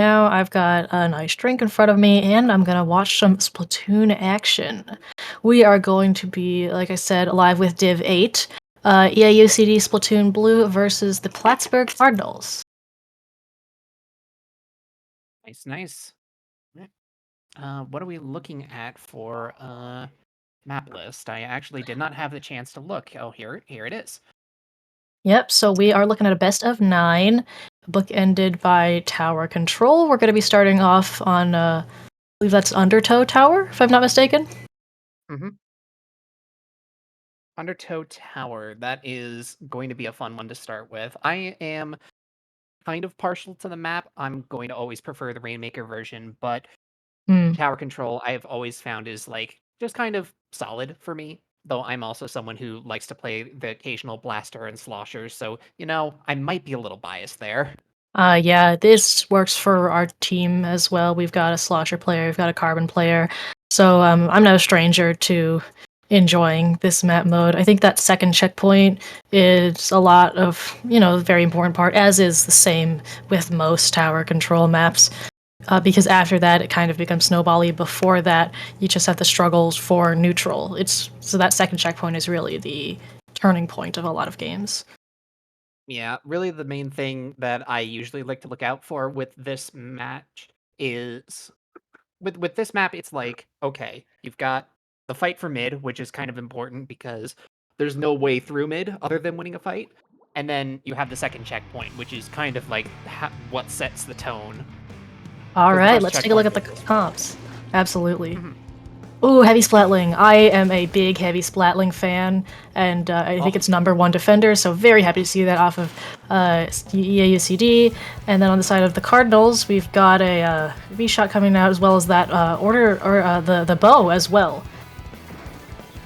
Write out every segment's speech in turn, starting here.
Now I've got a nice drink in front of me, and I'm gonna watch some Splatoon action. We are going to be, like I said, live with Div 8, EaUCD Splatoon Blue versus the Plattsburgh Cardinals. Nice, nice. Right. What are we looking at for map list? I actually did not have the chance to look. Oh, here it is. Yep, so we are looking at a best of 9, bookended by tower control. We're gonna be starting off on, I believe that's Undertow Tower, if I'm not mistaken. Mm-hmm. Undertow Tower. That is going to be a fun one to start with. I am kind of partial to the map. I'm going to always prefer the Rainmaker version, but Hmm. tower control I have always found is like just kind of solid for me. Though I'm also someone who likes to play the occasional blaster and sloshers, so I might be a little biased there. Yeah, this works for our team as well. We've got a slosher player, we've got a carbon player, so I'm no stranger to enjoying this map mode. I think that second checkpoint is a lot of, very important part, as is the same with most tower control maps. Because after that, it kind of becomes snowbally. Before that, you just have the struggles for neutral. It's so that second checkpoint is really the turning point of a lot of games. Yeah, really the main thing that I usually like to look out for with this match is with this map, it's like, okay, you've got the fight for mid, which is kind of important because there's no way through mid other than winning a fight. And then you have the second checkpoint, which is kind of like what sets the tone. All Because the right, first let's take a look checkpoint at the is just fun. comps. Absolutely. Mhm. Ooh, Heavy Splatling. I am a big Heavy Splatling fan, and I think Oh, it's #1 defender, so very happy to see that off of EaUCD. And then on the side of the Cardinals, we've got a V-Shot coming out, as well as that order, or the bow as well.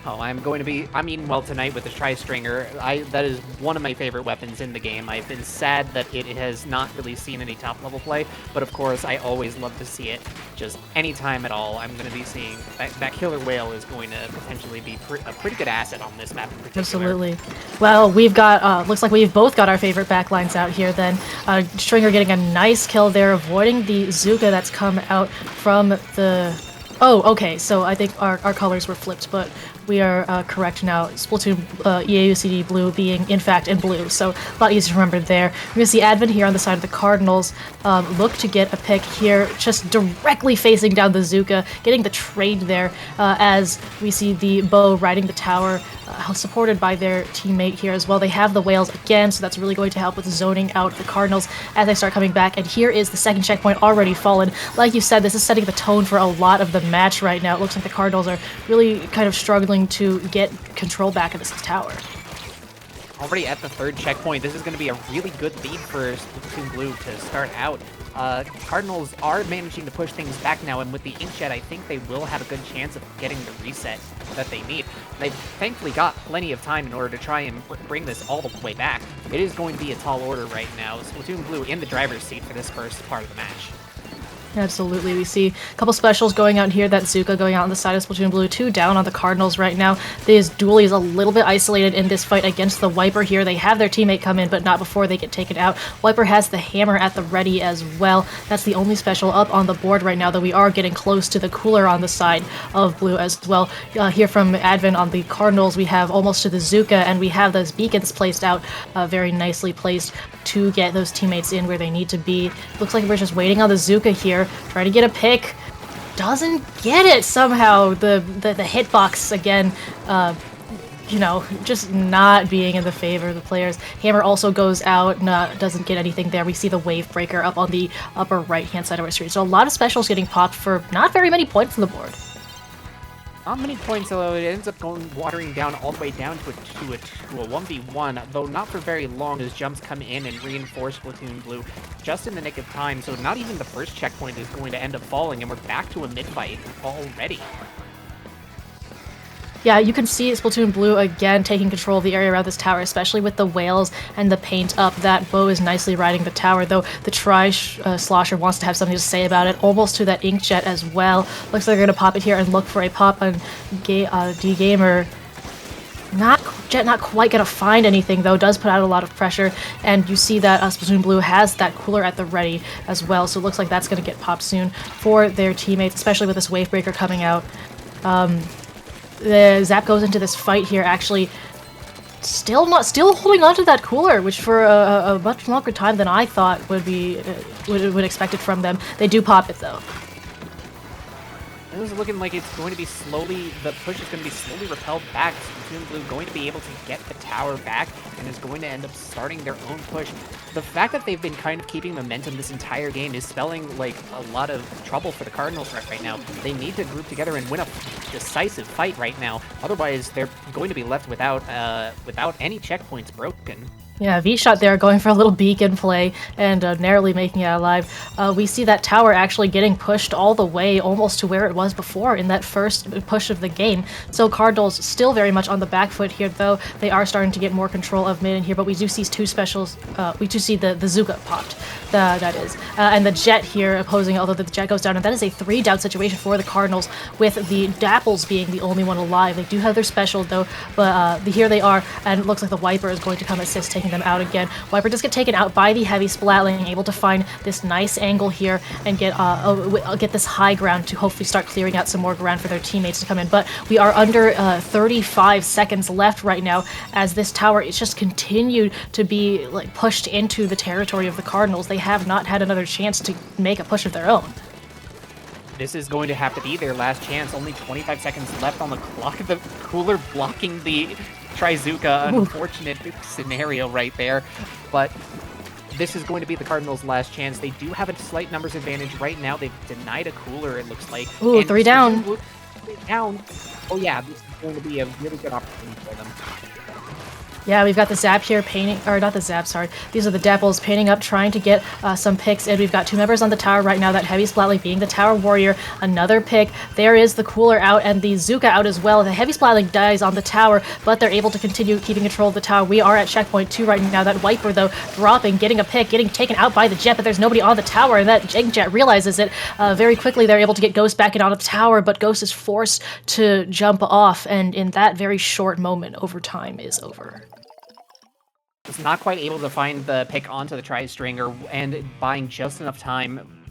Oh, I'm going to be. I mean, well, tonight with the Tri-Stringer, that is one of my favorite weapons in the game. I've been sad that it has not really seen any top-level play, but of course, I always love to see it. Just anytime at all, I'm going to be seeing that Killer Whale is going to potentially be a pretty good asset on this map in particular. Absolutely. Well, we've got, looks like we've both got our favorite backlines out here then. Stringer getting a nice kill there, avoiding the Zuka that's come out from the... Oh, okay, so I think our colors were flipped, but we are correct now. Splatoon EaUCD blue being, in fact, in blue, so a lot easier to remember there. We're going to see Advent here on the side of the Cardinals look to get a pick here, just directly facing down the Zuka, getting the trade there as we see the bow riding the tower, supported by their teammate here as well. They have the whales again, so that's really going to help with zoning out the Cardinals as they start coming back. And here is the second checkpoint already fallen. Like you said, this is setting the tone for a lot of the match right now. It looks like the Cardinals are really kind of struggling to get control back of this tower. Already at the third checkpoint, this is going to be a really good lead for Splatoon Blue to start out. Cardinals are managing to push things back now, and with the Inkjet, I think they will have a good chance of getting the reset that they need. They've thankfully got plenty of time in order to try and bring this all the way back. It is going to be a tall order right now. Splatoon Blue in the driver's seat for this first part of the match. Absolutely. We see a couple specials going out here. That Zuka going out on the side of Splatoon Blue, 2 down on the Cardinals right now. This Dooley is a little bit isolated in this fight against the Wiper here. They have their teammate come in, but not before they get taken out. Wiper has the hammer at the ready as well. That's the only special up on the board right now, though we are getting close to the cooler on the side of Blue as well. Here from Advent on the Cardinals, we have almost to the Zuka, and we have those beacons placed out, very nicely placed to get those teammates in where they need to be. Looks like we're just waiting on the Zuka here, trying to get a pick. Doesn't get it somehow. The hitbox again, just not being in the favor of the players. Hammer also goes out, doesn't get anything there. We see the wave breaker up on the upper right-hand side of our screen. So a lot of specials getting popped for not very many points on the board. Not many points, although it ends up watering down all the way down to a 1v1, though not for very long as jumps come in and reinforce Splatoon Blue just in the nick of time, so not even the first checkpoint is going to end up falling, and we're back to a mid-fight already. Yeah, you can see Splatoon Blue again taking control of the area around this tower, especially with the whales and the paint up. That bow is nicely riding the tower, though the Slosher wants to have something to say about it, almost to that Inkjet as well. Looks like they're going to pop it here and look for a pop on D-Gamer. Jet not quite gonna find anything though. Does put out a lot of pressure, and you see that Splatoon Blue has that cooler at the ready as well. So it looks like that's gonna get popped soon for their teammates, especially with this wave breaker coming out. The Zap goes into this fight here actually still holding on to that cooler, which for a much longer time than I thought would be would expect it from them. They do pop it though. It was looking like it's going to be the push is going to be slowly repelled back. Splatoon Blue going to be able to get the tower back and is going to end up starting their own push. The fact that they've been kind of keeping momentum this entire game is spelling like a lot of trouble for the Cardinals right now. They need to group together and win a decisive fight right now. Otherwise, they're going to be left without any checkpoints broken. Yeah, V-Shot there going for a little beacon play and narrowly making it alive. We see that tower actually getting pushed all the way almost to where it was before in that first push of the game. So Cardinals still very much on the back foot here, though they are starting to get more control of mid in here, but we do see two specials. We do see the Zuka popped, that is. And the Jet here opposing, although the Jet goes down, and that is a 3-down situation for the Cardinals with the Dapples being the only one alive. They do have their special, though, but here they are, and it looks like the Wiper is going to come assist, taking them out again. Wiper does get taken out by the heavy Splatling, able to find this nice angle here and get this high ground to hopefully start clearing out some more ground for their teammates to come in. But we are under 35 seconds left right now as this tower is just continued to be like pushed into the territory of the Cardinals. They have not had another chance to make a push of their own. This is going to have to be their last chance. Only 25 seconds left on the clock. The cooler blocking the Trizuka. Unfortunate scenario right there. But this is going to be the Cardinals' last chance. They do have a slight numbers advantage right now. They've denied a cooler, it looks like. Ooh, and 3 down. 3 down. Oh yeah, this is going to be a really good opportunity for them. Yeah, we've got the Zap here painting, or not the Zap, sorry. These are the Dapples painting up, trying to get some picks, and we've got 2 members on the tower right now, that Heavy Splatling being the Tower Warrior. Another pick. There is the Cooler out, and the Zuka out as well. The Heavy Splatling dies on the tower, but they're able to continue keeping control of the tower. We are at checkpoint 2 right now. That Wiper, though, dropping, getting a pick, getting taken out by the Jet, but there's nobody on the tower, and that Jet realizes it. Very quickly, they're able to get Ghost back in on the tower, but Ghost is forced to jump off, and in that very short moment, overtime is over. Was not quite able to find the pick onto the tri-stringer and buying just enough time.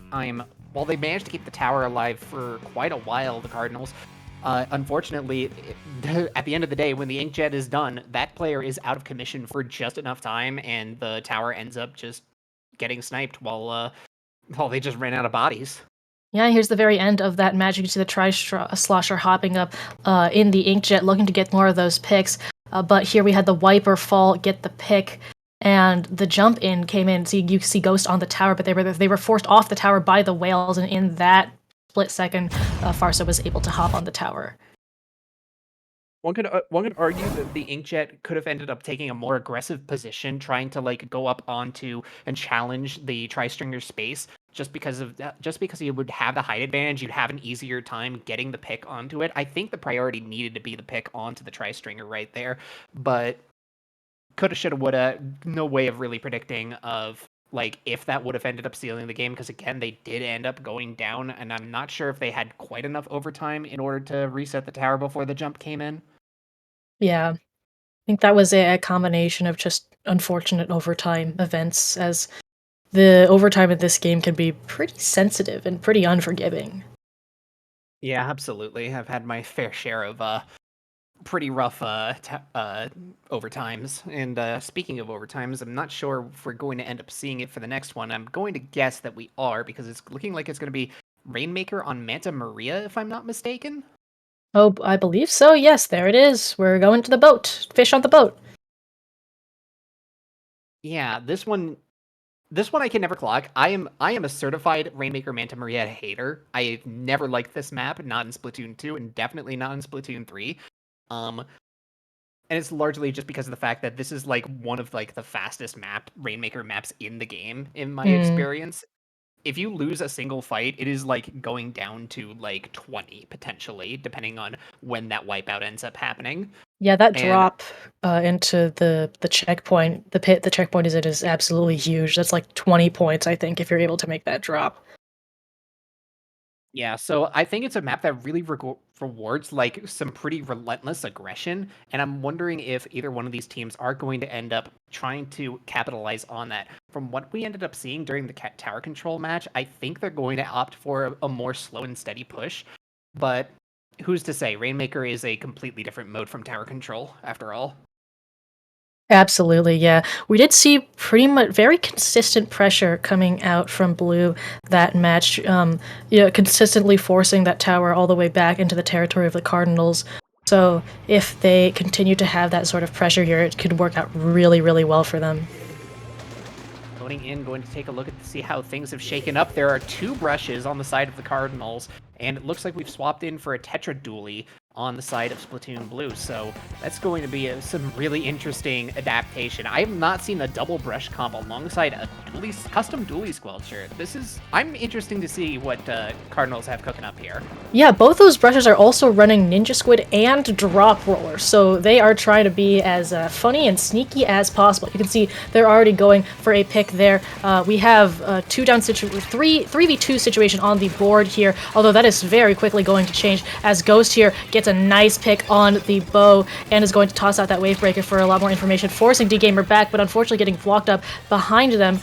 While they managed to keep the tower alive for quite a while, the Cardinals, unfortunately, at the end of the day, when the Inkjet is done, that player is out of commission for just enough time, and the tower ends up just getting sniped while they just ran out of bodies. Yeah, here's the very end of that magic to the Tri-Slosher hopping up in the Inkjet, looking to get more of those picks. But here we had the Wiper fall, get the pick, and the jump in came in. So you see Ghost on the tower, but they were forced off the tower by the whales, and in that split second, Farsa was able to hop on the tower. One could argue that the Inkjet could have ended up taking a more aggressive position, trying to like go up onto and challenge the Tri-Stringer space, just because he would have the height advantage. You'd have an easier time getting the pick onto it. I think the priority needed to be the pick onto the Tri-Stringer right there, but coulda, shoulda, woulda. No way of really predicting of like if that would have ended up sealing the game, because again, they did end up going down, and I'm not sure if they had quite enough overtime in order to reset the tower before the jump came in. Yeah, I think that was a combination of just unfortunate overtime events, as the overtime in this game can be pretty sensitive and pretty unforgiving. Yeah, absolutely. I've had my fair share of pretty rough overtimes. And speaking of overtimes, I'm not sure if we're going to end up seeing it for the next one. I'm going to guess that we are, because it's looking like it's going to be Rainmaker on Manta Maria, if I'm not mistaken. Oh, I believe so. Yes, there it is. We're going to the boat. Fish on the boat. Yeah, this one I can never clock. I am a certified Rainmaker Manta Maria hater. I've never liked this map, not in Splatoon 2 and definitely not in Splatoon 3. And it's largely just because of the fact that this is like one of like the fastest Rainmaker maps in the game, in my experience. If you lose a single fight, it is like going down to like 20 potentially, depending on when that wipeout ends up happening. Yeah, that And drop into the checkpoint, the pit the checkpoint is in is absolutely huge. That's like 20 points, I think, if you're able to make that drop. Yeah, so I think it's a map that really rewards like some pretty relentless aggression, and I'm wondering if either one of these teams are going to end up trying to capitalize on that. From what we ended up seeing during the tower control match, I think they're going to opt for a more slow and steady push, but who's to say? Rainmaker is a completely different mode from tower control, after all. Absolutely, yeah. We did see pretty much very consistent pressure coming out from Blue that match, consistently forcing that tower all the way back into the territory of the Cardinals. So if they continue to have that sort of pressure here, it could work out really, really well for them. Loading in, going to take a look at to see how things have shaken up. There are two brushes on the side of the Cardinals, and it looks like we've swapped in for a Tetra Dually on the side of Splatoon Blue. So that's going to be some really interesting adaptation. I have not seen a double brush comp alongside a custom dually squelcher. I'm interesting to see what Cardinals have cooking up here. Yeah, both those brushes are also running Ninja Squid and Drop Roller, so they are trying to be as funny and sneaky as possible. You can see they're already going for a pick there. We have a 3v2 situation on the board here, although that is very quickly going to change as Ghost here gets a nice pick on the bow and is going to toss out that wave breaker for a lot more information, forcing D-Gamer back, but unfortunately getting blocked up behind them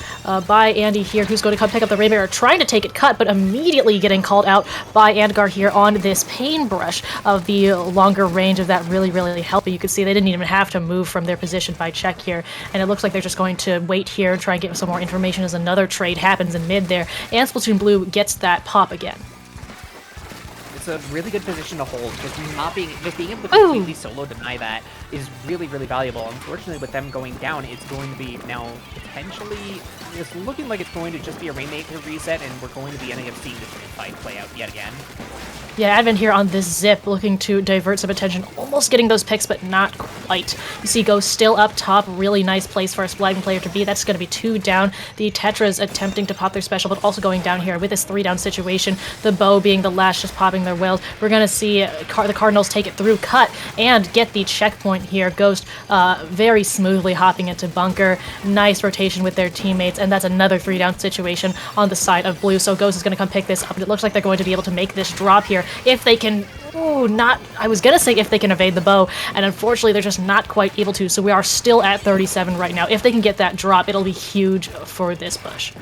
by Andy here, who's going to come pick up the Rainmaker, trying to take it cut, but immediately getting called out by Andgar here on this paintbrush of the longer range of that really, really helping. You can see they didn't even have to move from their position by check here, and it looks like they're just going to wait here and try and get some more information as another trade happens in mid there, and Splatoon Blue gets that pop again. It's a really good position to hold. Just being able to completely solo deny that is really, really valuable. Unfortunately, with them going down, it's going to be now potentially, it's looking like it's going to just be a Rainmaker reset, and we're going to be ending up seeing this fight play out yet again. Yeah, Advent here on this zip, looking to divert some attention, almost getting those picks, but not quite. You see Ghost still up top, really nice place for a Splatoon player to be. That's going to be 2 down. The Tetras attempting to pop their special, but also going down here with this 3 down situation. The bow being the last, just popping their whales. We're going to see the Cardinals take it through, cut, and get the checkpoint here. Ghost very smoothly hopping into bunker. Nice rotation with their teammates, and that's another 3 down situation on the side of Blue. So Ghost is going to come pick this up, and it looks like they're going to be able to make this drop here. If they can, I was gonna say if they can evade the bow, and unfortunately they're just not quite able to, so we are still at 37 right now. If they can get that drop, it'll be huge for this push.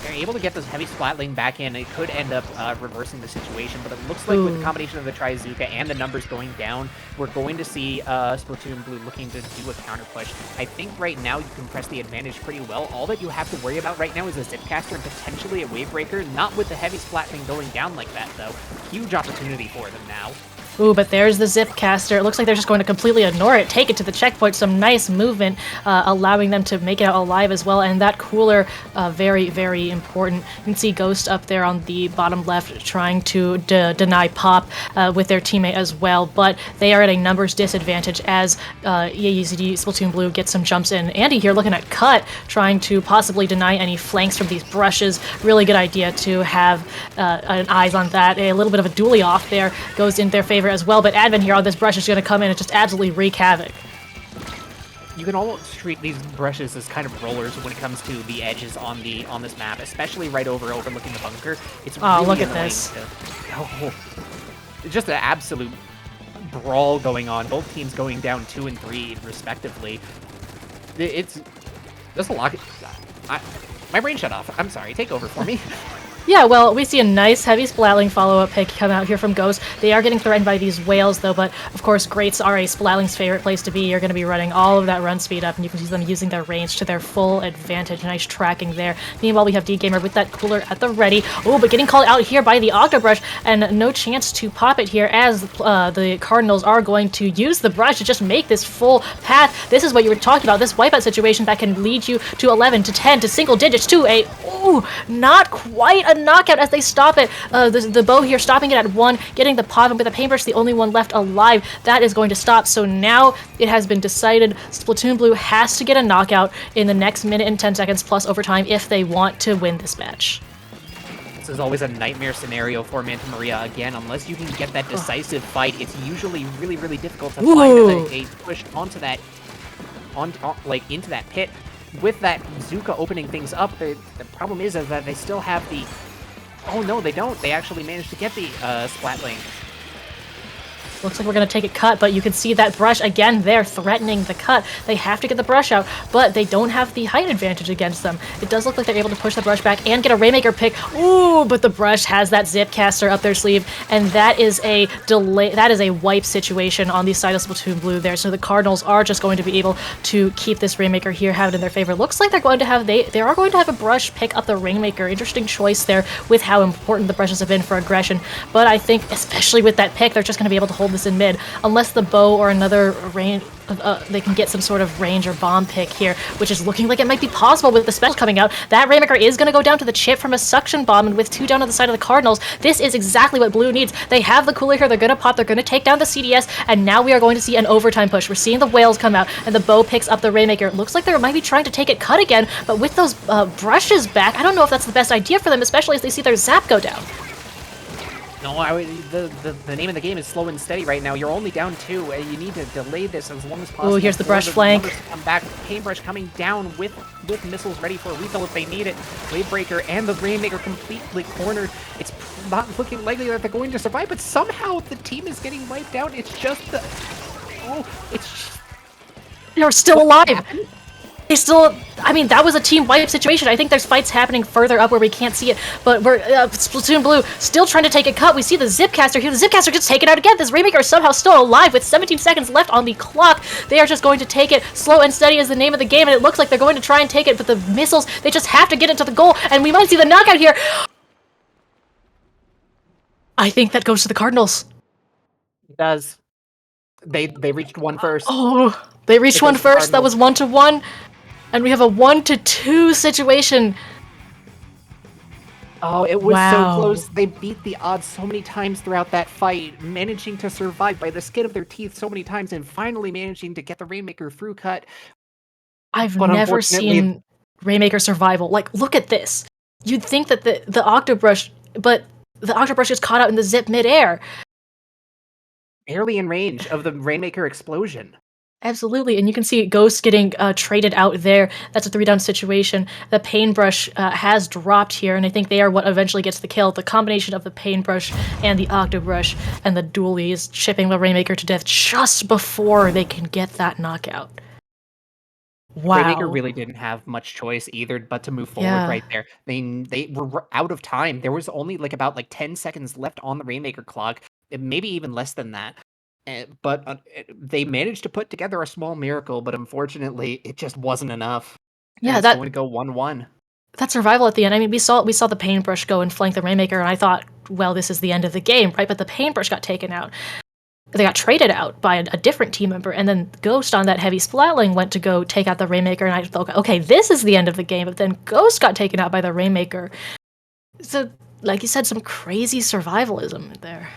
They're able to get this heavy splatling back in. It could end up reversing the situation, but it looks like with the combination of the Trizuka and the numbers going down, we're going to see Splatoon Blue looking to do a counter push. I think right now you can press the advantage pretty well. All that you have to worry about right now is a Zipcaster and potentially a Wave Breaker, not with the heavy splatling going down like that, though. Huge opportunity for them now. Ooh, but there's the Zipcaster. It looks like they're just going to completely ignore it, take it to the checkpoint. Some nice movement, allowing them to make it out alive as well. And that cooler, very, very important. You can see Ghost up there on the bottom left trying to deny pop with their teammate as well. But they are at a numbers disadvantage as EaUCD Splatoon Blue gets some jumps in. Andy here looking at cut, trying to possibly deny any flanks from these brushes. Really good idea to have an eyes on that. A little bit of a dually off there goes in their favor as well, but Advent here on this brush is going to come in and just absolutely wreak havoc. You can almost treat these brushes as kind of rollers when it comes to the edges on this map, especially right overlooking the bunker. It's really look at this. Just an absolute brawl going on. Both teams going down 2 and 3 respectively. It's just a lot. My brain shut off. I'm sorry. Take over for me. Yeah, well, we see a nice heavy splatling follow-up pick come out here from Ghost. They are getting threatened by these whales, though, but of course, Greats are a Splatling's favorite place to be. You're going to be running all of that run speed up, and you can see them using their range to their full advantage. Nice tracking there. Meanwhile, we have D-Gamer with that cooler at the ready. Oh, but getting called out here by the Octobrush, and no chance to pop it here as the Cardinals are going to use the brush to just make this full path. This is what you were talking about, this wipeout situation that can lead you to 11, to 10, to single digits, to a, not quite a knockout as they stop it. The bow here stopping it at 1, getting the pop, and with the paintbrush the only one left alive. That is going to stop. So now it has been decided Splatoon Blue has to get a knockout in the next minute and 10 seconds plus overtime if they want to win this match. This is always a nightmare scenario for Manta Maria. Again, unless you can get that decisive fight, it's usually really, really difficult to find a push onto that, into that pit. With that Zuka opening things up, the problem is that they still have Oh, no, they don't. They actually managed to get the splat link. Looks like we're going to take it cut, but you can see that brush again there threatening the cut. They have to get the brush out, but they don't have the height advantage against them. It does look like they're able to push the brush back and get a Rainmaker pick. Ooh, but the brush has that zip caster up their sleeve, and that is a delay. That is a wipe situation on the side of Splatoon Blue there. So the Cardinals are just going to be able to keep this Rainmaker here, have it in their favor. Looks like they're going to have they are going to have a brush pick up the Rainmaker. Interesting choice there with how important the brushes have been for aggression. But I think especially with that pick, they're just going to be able to hold this in mid, unless the bow or another range, they can get some sort of range or bomb pick here, which is looking like it might be possible with the special coming out. That Rainmaker is going to go down to the chip from a suction bomb, and with 2 down on the side of the Cardinals, this is exactly what Blue needs. They have the cooler here, they're going to pop, they're going to take down the CDS, and now we are going to see an overtime push. We're seeing the whales come out, and the bow picks up the Rainmaker. It looks like they might be trying to take it cut again, but with those brushes back, I don't know if that's the best idea for them, especially as they see their zap go down. No, the name of the game is slow and steady right now. You're only down 2, and you need to delay this as long as possible. Oh, here's the brush flank. Come back. Paintbrush coming down with missiles ready for a refill if they need it. Wavebreaker and the Rainmaker completely cornered. It's not looking likely that they're going to survive, but somehow the team is getting wiped out. It's just the... Oh, it's... They're still alive! They still, I mean, that was a team wipe situation. I think there's fights happening further up where we can't see it, but we're Splatoon Blue still trying to take a cut. We see the Zipcaster here. The Zipcaster gets taken out again. This Rainmaker is somehow still alive with 17 seconds left on the clock. They are just going to take it. Slow and steady is the name of the game, and it looks like they're going to try and take it, but the missiles, they just have to get it to the goal, and we might see the knockout here. I think that goes to the Cardinals. It does. They reached 1 first. Oh, they reached 1 first. That was 1-1. And we have a 1-2 situation. Oh, it was Wow. so close. They beat the odds so many times throughout that fight, managing to survive by the skin of their teeth so many times, and finally managing to get the Rainmaker through cut. I've But never seen Rainmaker survival. Like, look at this. You'd think that the Octobrush, but the Octobrush is caught out in the zip midair. Barely in range of the Rainmaker explosion. Absolutely, and you can see Ghost getting traded out there. That's a 3-down situation. The Paintbrush has dropped here, and I think they are what eventually gets the kill. The combination of the Paintbrush and the Octobrush and the dually is chipping the Rainmaker to death just before they can get that knockout. Wow. Rainmaker really didn't have much choice either but to move forward right there. They were out of time. There was only about 10 seconds left on the Rainmaker clock, maybe even less than that. But they managed to put together a small miracle, but unfortunately, it just wasn't enough. Yeah, it's going to go 1-1. That survival at the end. I mean, we saw the Paintbrush go and flank the Rainmaker, and I thought, well, this is the end of the game, right? But the Paintbrush got taken out. They got traded out by a different team member, and then Ghost on that heavy splatling went to go take out the Rainmaker, and I thought, okay, this is the end of the game. But then Ghost got taken out by the Rainmaker. So, like you said, some crazy survivalism there.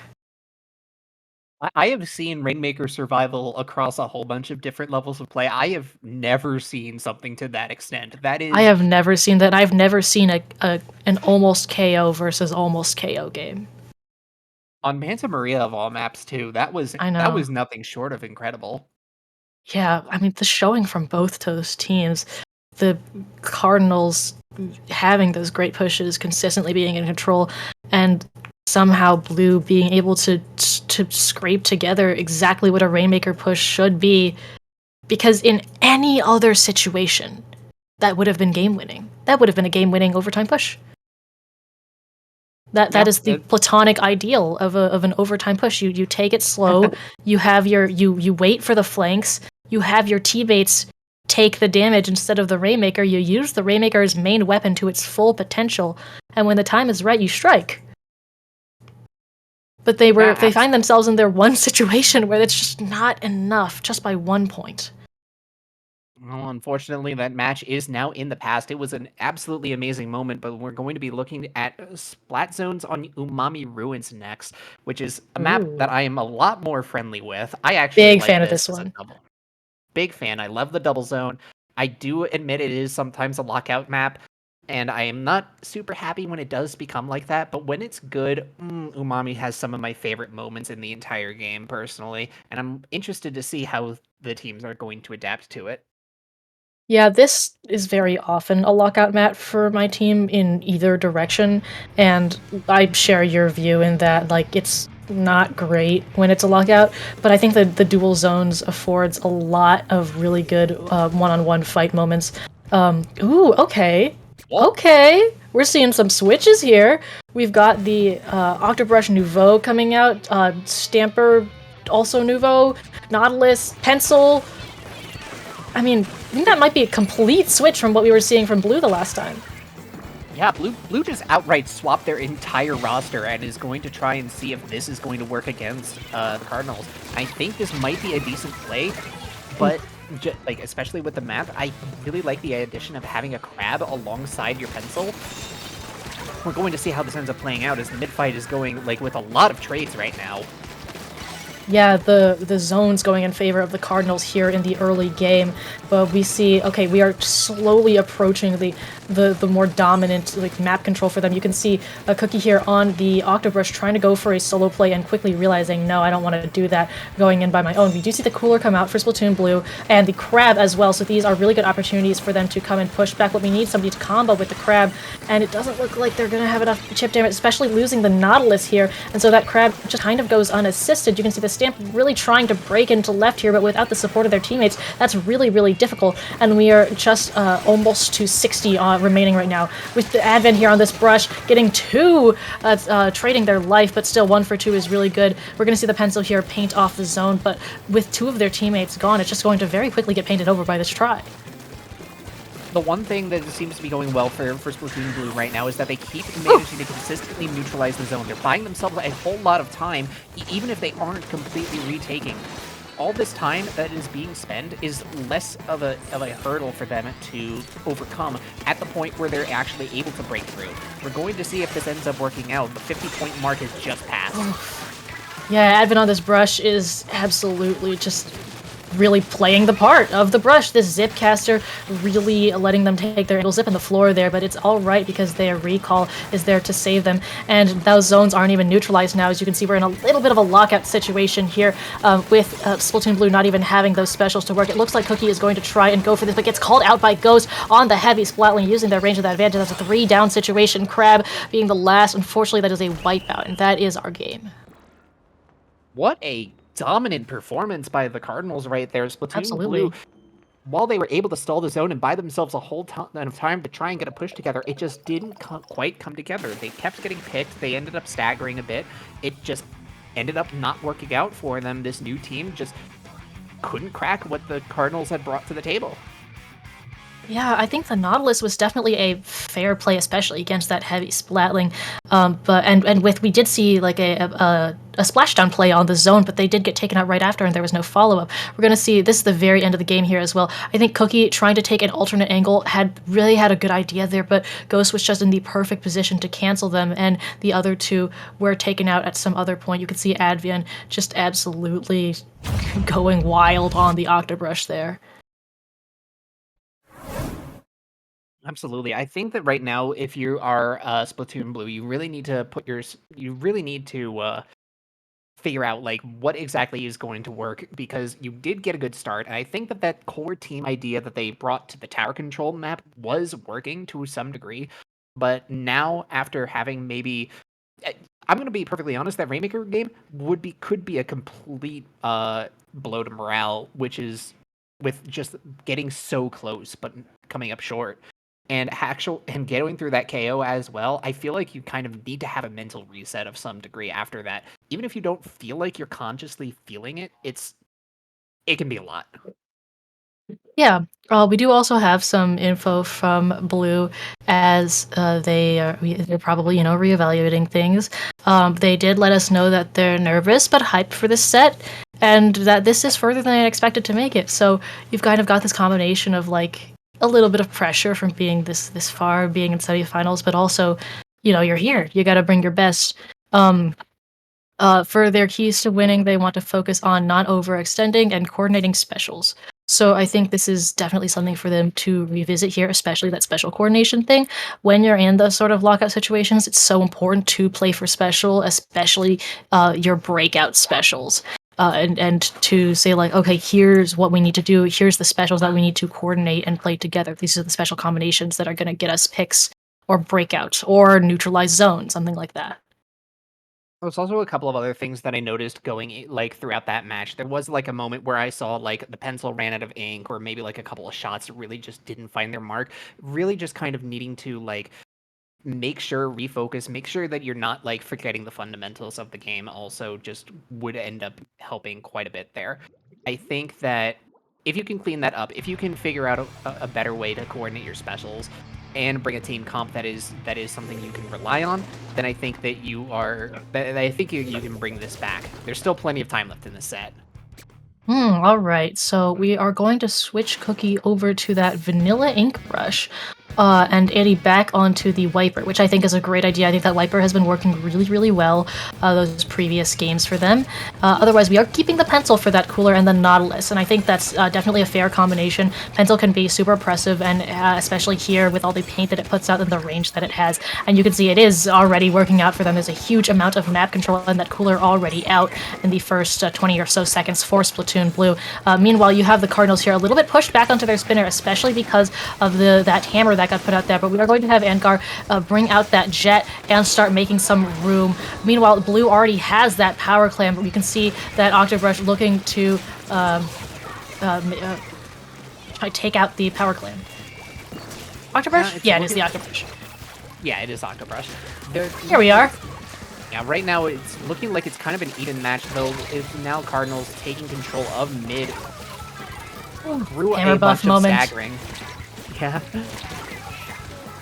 I have seen Rainmaker survival across a whole bunch of different levels of play. I have never seen something to that extent. That is, I have never seen that. I've never seen an almost KO versus almost KO game. On Manta Maria of all maps too. That was nothing short of incredible. Yeah, I mean, the showing from both those teams, the Cardinals having those great pushes, consistently being in control, and somehow Blue being able to scrape together exactly what a Rainmaker push should be, because in any other situation, that would have been game-winning. That would have been a game-winning overtime push. That is the platonic ideal of an overtime push. You take it slow, you have you wait for the flanks, you have your teammates take the damage instead of the Rainmaker, you use the Rainmaker's main weapon to its full potential, and when the time is right, you strike. But they find themselves in their one situation where it's just not enough, just by 1 point. Well, unfortunately, that match is now in the past. It was an absolutely amazing moment, but we're going to be looking at Splat Zones on Umami Ruins next, which is a map that I am a lot more friendly with. I actually big like fan of this one. Big fan. I love the double zone. I do admit it is sometimes a lockout map, and I am not super happy when it does become like that, but when it's good, Umami has some of my favorite moments in the entire game, personally, and I'm interested to see how the teams are going to adapt to it. Yeah, this is very often a lockout mat for my team in either direction, and I share your view in that, like, it's not great when it's a lockout, but I think that the dual zones affords a lot of really good one-on-one fight moments. Ooh, okay. Whoa. Okay, we're seeing some switches here. We've got the Octobrush Nouveau coming out, Stamper also Nouveau, Nautilus, Pencil. I mean, I think that might be a complete switch from what we were seeing from Blue the last time. Yeah, Blue just outright swapped their entire roster and is going to try and see if this is going to work against the Cardinals. I think this might be a decent play, but like especially with the map, I really like the addition of having a crab alongside your pencil. We're going to see how this ends up playing out as the mid fight is going like with a lot of trades right now. Yeah, the zone's going in favor of the Cardinals here in the early game, but we see, okay, we are slowly approaching the more dominant like map control for them. You can see a Cookie here on the Octobrush trying to go for a solo play and quickly realizing, no, I don't want to do that, going in by my own. We do see the Cooler come out for Splatoon Blue and the Crab as well, so these are really good opportunities for them to come and push back. What we need, somebody to combo with the Crab, and it doesn't look like they're going to have enough chip damage, especially losing the Nautilus here, and so that Crab just kind of goes unassisted. You can see the Stamp really trying to break into left here, but without the support of their teammates, that's really, really difficult. And we are just almost to 60 remaining right now. With the Advent here on this brush, getting two, trading their life, but still 1 for 2 is really good. We're going to see the Pencil here paint off the zone, but with 2 of their teammates gone, it's just going to very quickly get painted over by this try. The one thing that seems to be going well for Splatoon Blue right now is that they keep managing to consistently neutralize the zone. They're buying themselves a whole lot of time, even if they aren't completely retaking. All this time that is being spent is less of a hurdle for them to overcome at the point where they're actually able to break through. We're going to see if this ends up working out. The 50-point mark is just passed. Yeah, Advent on this brush is absolutely just really playing the part of the brush. This zip caster really letting them take their zip on the floor there, but it's all right because their recall is there to save them, and those zones aren't even neutralized now. As you can see, we're in a little bit of a lockout situation here with Splatoon Blue not even having those specials to work. It looks like Cookie is going to try and go for this, but gets called out by Ghost on the heavy Splatling, using their range of that advantage. That's a 3-down situation. Crab being the last. Unfortunately, that is a wipeout, and that is our game. What a dominant performance by the Cardinals right there. Splatoon Absolutely. Blue, while they were able to stall the zone and buy themselves a whole ton of time to try and get a push together, it just didn't quite come together. They kept getting picked. They ended up staggering a bit. It just ended up not working out for them. This new team just couldn't crack what the Cardinals had brought to the table. Yeah, I think the Nautilus was definitely a fair play, especially against that heavy Splatling. But we did see like a splashdown play on the zone, but they did get taken out right after, and there was no follow up. We're gonna see this is the very end of the game here as well. I think Cookie trying to take an alternate angle had a good idea there, but Ghost was just in the perfect position to cancel them, and the other two were taken out at some other point. You could see Advian just absolutely going wild on the Octobrush there. Absolutely. I think that right now, if you are Splatoon Blue, you really need to figure out like what exactly is going to work, because you did get a good start, and I think that that core team idea that they brought to the tower control map was working to some degree. But now, after having maybe, I'm going to be perfectly honest, that Rainmaker game could be a complete blow to morale, which is with just getting so close but coming up short. And going through that KO as well, I feel like you kind of need to have a mental reset of some degree after that. Even if you don't feel like you're consciously feeling it, it can be a lot. Yeah, we do also have some info from Blue as they're probably reevaluating things. They did let us know that they're nervous but hyped for this set, and that this is further than I expected to make it. So you've kind of got this combination of like a little bit of pressure from being this far, being in semifinals, but also you're here. You got to bring your best. For their keys to winning, they want to focus on not overextending and coordinating specials. So I think this is definitely something for them to revisit here, especially that special coordination thing. When you're in those sort of lockout situations, it's so important to play for special, especially your breakout specials. and to say like, okay, here's what we need to do. Here's the specials that we need to coordinate and play together. These are the special combinations that are going to get us picks or breakout or neutralize zone, something like that. There's also a couple of other things that I noticed like throughout that match. There was like a moment where I saw like the pencil ran out of ink, or maybe like a couple of shots really just didn't find their mark. Really, just kind of needing to like make sure refocus, make sure that you're not like forgetting the fundamentals of the game. Also, just would end up helping quite a bit there. I think that if you can clean that up, if you can figure out a better way to coordinate your specials and bring a team comp that is something you can rely on, then I think that I think you can bring this back. There's still plenty of time left in the set. All right. So we are going to switch Cookie over to that vanilla ink brush. And Annie back onto the wiper, which I think is a great idea. I think that wiper has been working really, really well those previous games for them. Otherwise, we are keeping the pencil for that cooler and the Nautilus, and I think that's definitely a fair combination. Pencil can be super oppressive, and especially here with all the paint that it puts out and the range that it has. And you can see it is already working out for them. There's a huge amount of map control and that cooler already out in the first 20 or so seconds for Splatoon Blue. Meanwhile, you have the Cardinals here a little bit pushed back onto their spinner, especially because of that hammer that got put out there, but we are going to have Angar bring out that jet and start making some room. Meanwhile, Blue already has that power clam, but we can see that Octobrush looking to try to take out the power clam. Octobrush? Yeah, it is the Octobrush. Yeah, it is Octobrush. Here we are. Yeah, right now it's looking like it's kind of an even match, though. It's now Cardinals taking control of mid through Hammer a buff bunch moment. of staggering. Yeah.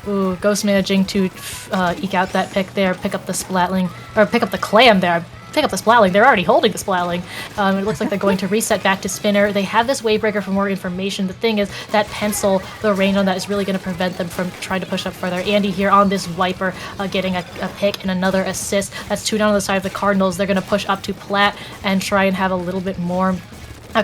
Ooh, Ghost managing to eke out that pick there, pick up the Splatling, or pick up the clam there. Pick up the Splatling. They're already holding the Splatling. It looks like they're going to reset back to spinner. They have this Wavebreaker for more information. The thing is, that pencil, the range on that is really going to prevent them from trying to push up further. Andy here on this Wiper getting a pick and another assist. That's 2 down on the side of the Cardinals. They're going to push up to Platt and try and have a little bit more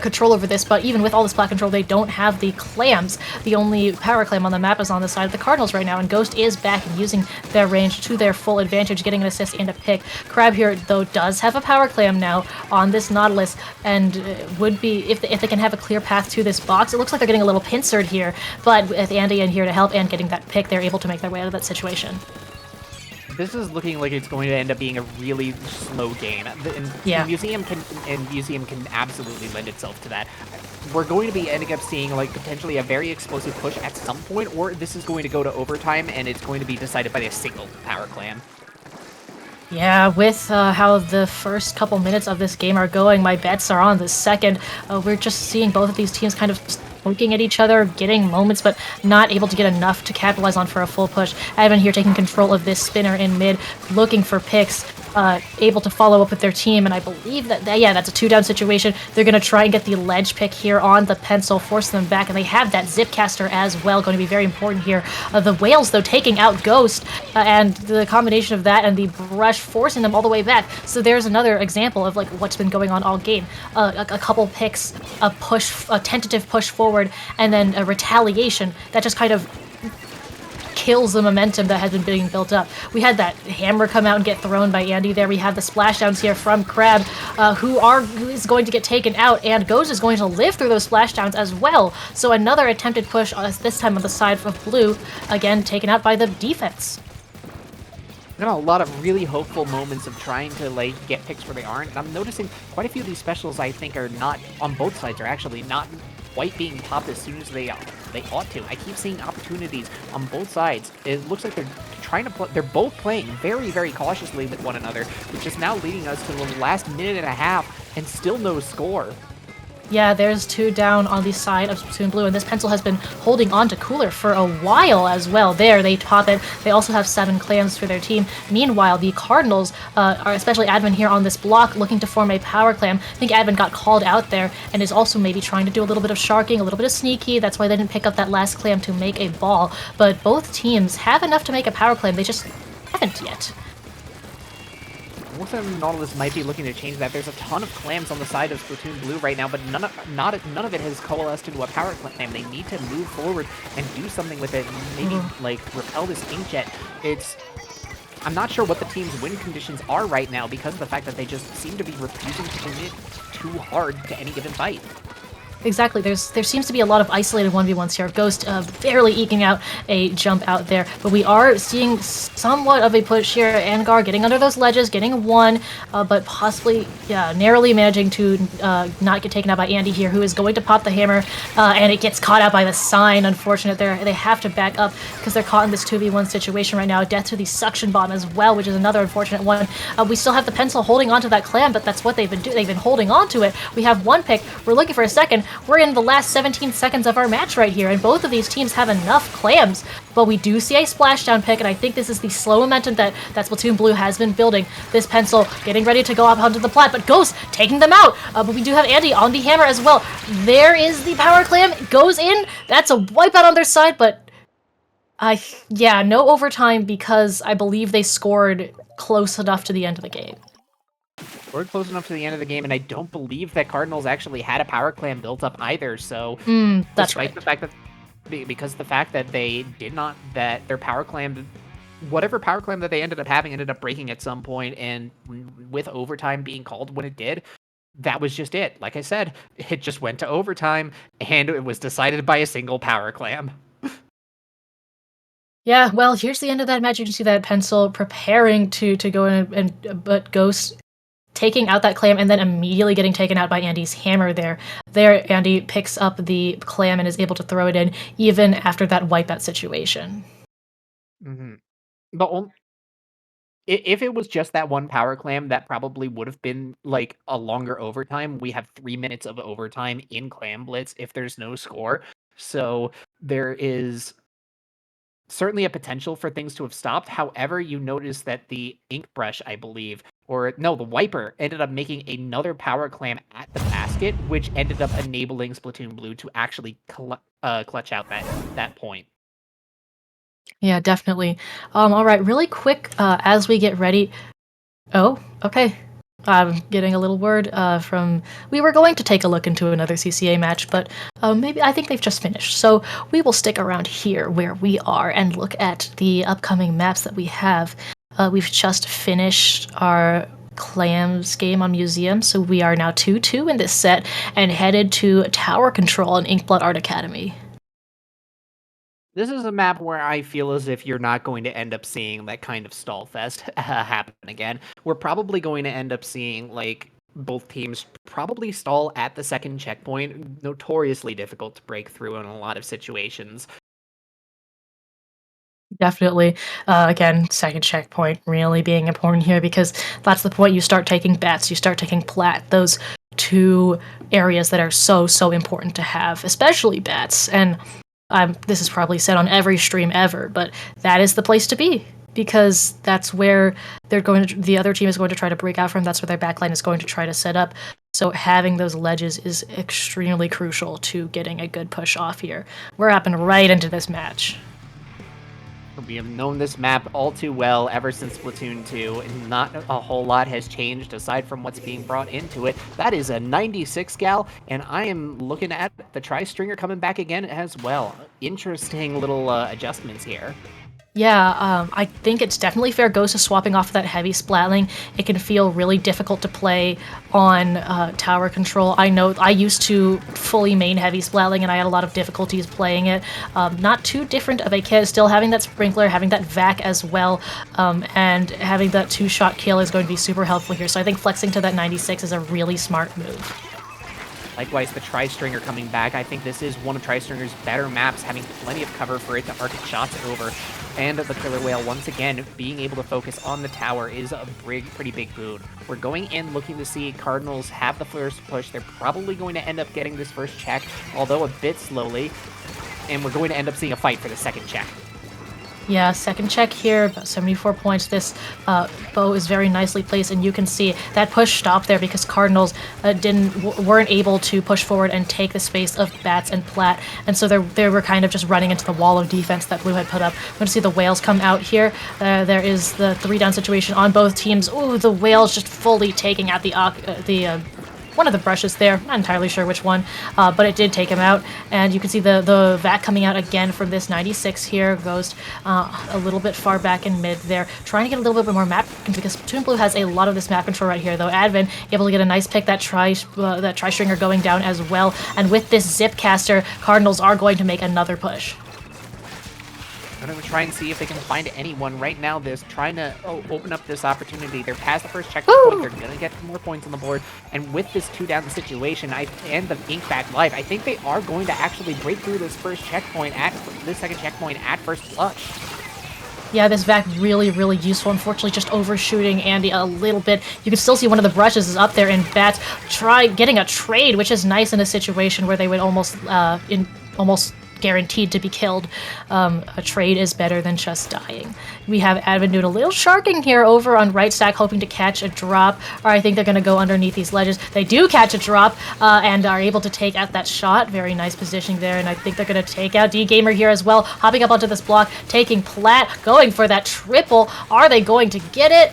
control over this, but even with all this Platt control, they don't have the clams. The only power clam on the map is on the side of the Cardinals right now, and Ghost is back and using their range to their full advantage, getting an assist and a pick. Crab here, though, does have a power clam now on this Nautilus, and would be, if they can have a clear path to this box. It looks like they're getting a little pincered here, but with Andy in here to help and getting that pick, they're able to make their way out of that situation. This is looking like it's going to end up being a really slow game. Yeah. Museum can absolutely lend itself to that. We're going to be ending up seeing like potentially a very explosive push at some point, or this is going to go to overtime and it's going to be decided by a single power clam. Yeah, with how the first couple minutes of this game are going, my bets are on the second. We're just seeing both of these teams kind of poking at each other, getting moments, but not able to get enough to capitalize on for a full push. Advent here taking control of this spinner in mid, looking for picks, able to follow up with their team, and I believe yeah, that's a 2-down situation. They're going to try and get the ledge pick here on the pencil, force them back, and they have that Zipcaster as well, going to be very important here. The Whales, though, taking out Ghost, and the combination of that and the brush forcing them all the way back. So there's another example of like what's been going on all game. A couple picks, a tentative push forward, and then a retaliation that just kind of kills the momentum that has been being built up. We had that hammer come out and get thrown by Andy there. We have the splashdowns here from Crab, who is going to get taken out, and Ghost is going to live through those splashdowns as well. So another attempted push, this time on the side of Blue, again taken out by the defense. A lot of really hopeful moments of trying to like get picks where they aren't. And I'm noticing quite a few of these specials I think are not, on both sides, are actually not quite being popped as soon as they ought to. I keep seeing opportunities on both sides. It looks like they're trying to play, they're both playing very, very cautiously with one another, which is now leading us to the last minute and a half and still no score. Yeah, there's 2 down on the side of Splatoon Blue, and this pencil has been holding on to Cooler for a while as well. There, they top it. They also have 7 clams for their team. Meanwhile, the Cardinals, are especially Advent here on this block, looking to form a power clam. I think Advent got called out there and is also maybe trying to do a little bit of sharking, a little bit of sneaky. That's why they didn't pick up that last clam to make a ball. But both teams have enough to make a power clam. They just haven't yet. Looks like Nautilus might be looking to change that. There's a ton of clams on the side of Splatoon Blue right now, but none of it has coalesced into a power clam. They need to move forward and do something with it, and maybe like repel this inkjet. It's I'm not sure what the team's win conditions are right now because of the fact that they just seem to be refusing to commit too hard to any given fight. Exactly. There seems to be a lot of isolated 1v1s here. Ghost barely eking out a jump out there, but we are seeing somewhat of a push here. Angar getting under those ledges, getting one, but possibly, yeah, narrowly managing to not get taken out by Andy here, who is going to pop the hammer, and it gets caught out by the sign. Unfortunate there. They have to back up because they're caught in this 2v1 situation right now. Death to the suction bomb as well, which is another unfortunate one. We still have the pencil holding onto that clam, but that's what they've been doing. They've been holding on to it. We have one pick. We're looking for a second. We're in the last 17 seconds of our match right here, and both of these teams have enough clams, but we do see a splashdown pick, and I think this is the slow momentum that Splatoon Blue has been building. This pencil getting ready to go up onto the plat, but Ghost taking them out, but we do have Andy on the hammer as well. There is the power clam, goes in, that's a wipeout on their side, but yeah, no overtime because I believe they scored close enough to the end of the game. We're close enough to the end of the game, and I don't believe that Cardinals actually had a power clam built up either. So, that's right. The fact that because the fact that they did not, that their power clam, whatever power clam that they ended up having, ended up breaking at some point, and with overtime being called when it did, that was just it. Like I said, it just went to overtime, and it was decided by a single power clam. Yeah, well, here's the end of that match. You can see that pencil preparing to go in, but Ghost taking out that clam and then immediately getting taken out by Andy's hammer there. There, Andy picks up the clam and is able to throw it in even after that wipeout situation. But if it was just that one power clam, that probably would have been like a longer overtime. We have 3 minutes of overtime in Clam Blitz if there's no score. So there is certainly a potential for things to have stopped. However, you notice that the ink brush, I believe, or no, the wiper ended up making another power clam at the basket, which ended up enabling Splatoon Blue to actually clutch out that point. Yeah, definitely. All right, really quick, as we get ready. Oh, okay. I'm getting a little word from. We were going to take a look into another CCA match, but maybe I think they've just finished. So we will stick around here where we are and look at the upcoming maps that we have. We've just finished our clams game on Museum, so we are now 2-2 in this set and headed to Tower Control in Inkblood Art Academy. This is a map where I feel as if you're not going to end up seeing that kind of stall fest happen again. We're probably going to end up seeing like both teams probably stall at the second checkpoint, notoriously difficult to break through in a lot of situations. Definitely. Again, second checkpoint really being important here because that's the point you start taking bats, you start taking plat, those two areas that are so important to have, especially bats. And this is probably said on every stream ever, but that is the place to be because that's where the other team is going to try to break out from. That's where their backline is going to try to set up. So having those ledges is extremely crucial to getting a good push off here. We're hopping right into this match. We have known this map all too well ever since Splatoon 2, and not a whole lot has changed aside from what's being brought into it. That is a 96 gal, and I am looking at the Tri-Stringer coming back again as well. Interesting little adjustments here. Yeah, I think it's definitely fair Ghost is swapping off that heavy splatling. It can feel really difficult to play on tower control. I know I used to fully main heavy splatling and I had a lot of difficulties playing it. Not too different of a kit, still having that sprinkler, having that vac as well, and having that two-shot kill is going to be super helpful here. So I think flexing to that 96 is a really smart move. Likewise, the Tri-Stringer coming back. I think this is one of Tri-Stringer's better maps, having plenty of cover for it to arc its shots over. And the Killer Whale, once again, being able to focus on the tower is a pretty big boon. We're going in looking to see Cardinals have the first push. They're probably going to end up getting this first check, although a bit slowly. And we're going to end up seeing a fight for the second check. Yeah, second check here, about 74 points. This bow is very nicely placed, and you can see that push stopped there because Cardinals weren't able to push forward and take the space of bats and plat, and so they were kind of just running into the wall of defense that Blue had put up. We're going to see the whales come out here. There is the 3-down situation on both teams. Ooh, the whales just fully taking out the one of the brushes there. Not entirely sure which one, but it did take him out. And you can see the vac coming out again from this 96 here. Goes a little bit far back in mid there, trying to get a little bit more map control because Toon Blue has a lot of this map control right here. Though Advin able to get a nice pick, that tri-stringer going down as well. And with this zip caster, Cardinals are going to make another push. I'm going to try and see if they can find anyone. Right now, they're trying to open up this opportunity. They're past the first checkpoint. They're going to get more points on the board. And with this 2-down situation and the ink back live, I think they are going to actually break through this first checkpoint this second checkpoint at first blush. Yeah, this vac really, really useful. Unfortunately, just overshooting Andy a little bit. You can still see one of the brushes is up there, and Bats try getting a trade, which is nice in a situation where they would almost guaranteed to be killed. A trade is better than just dying. We have Advin doing a little sharking here over on right stack, hoping to catch a drop, or I think they're going to go underneath these ledges. They do catch a drop and are able to take out that shot. Very nice positioning there, and I think they're going to take out D-Gamer here as well, hopping up onto this block, taking Platt, going for that triple. Are they going to get it?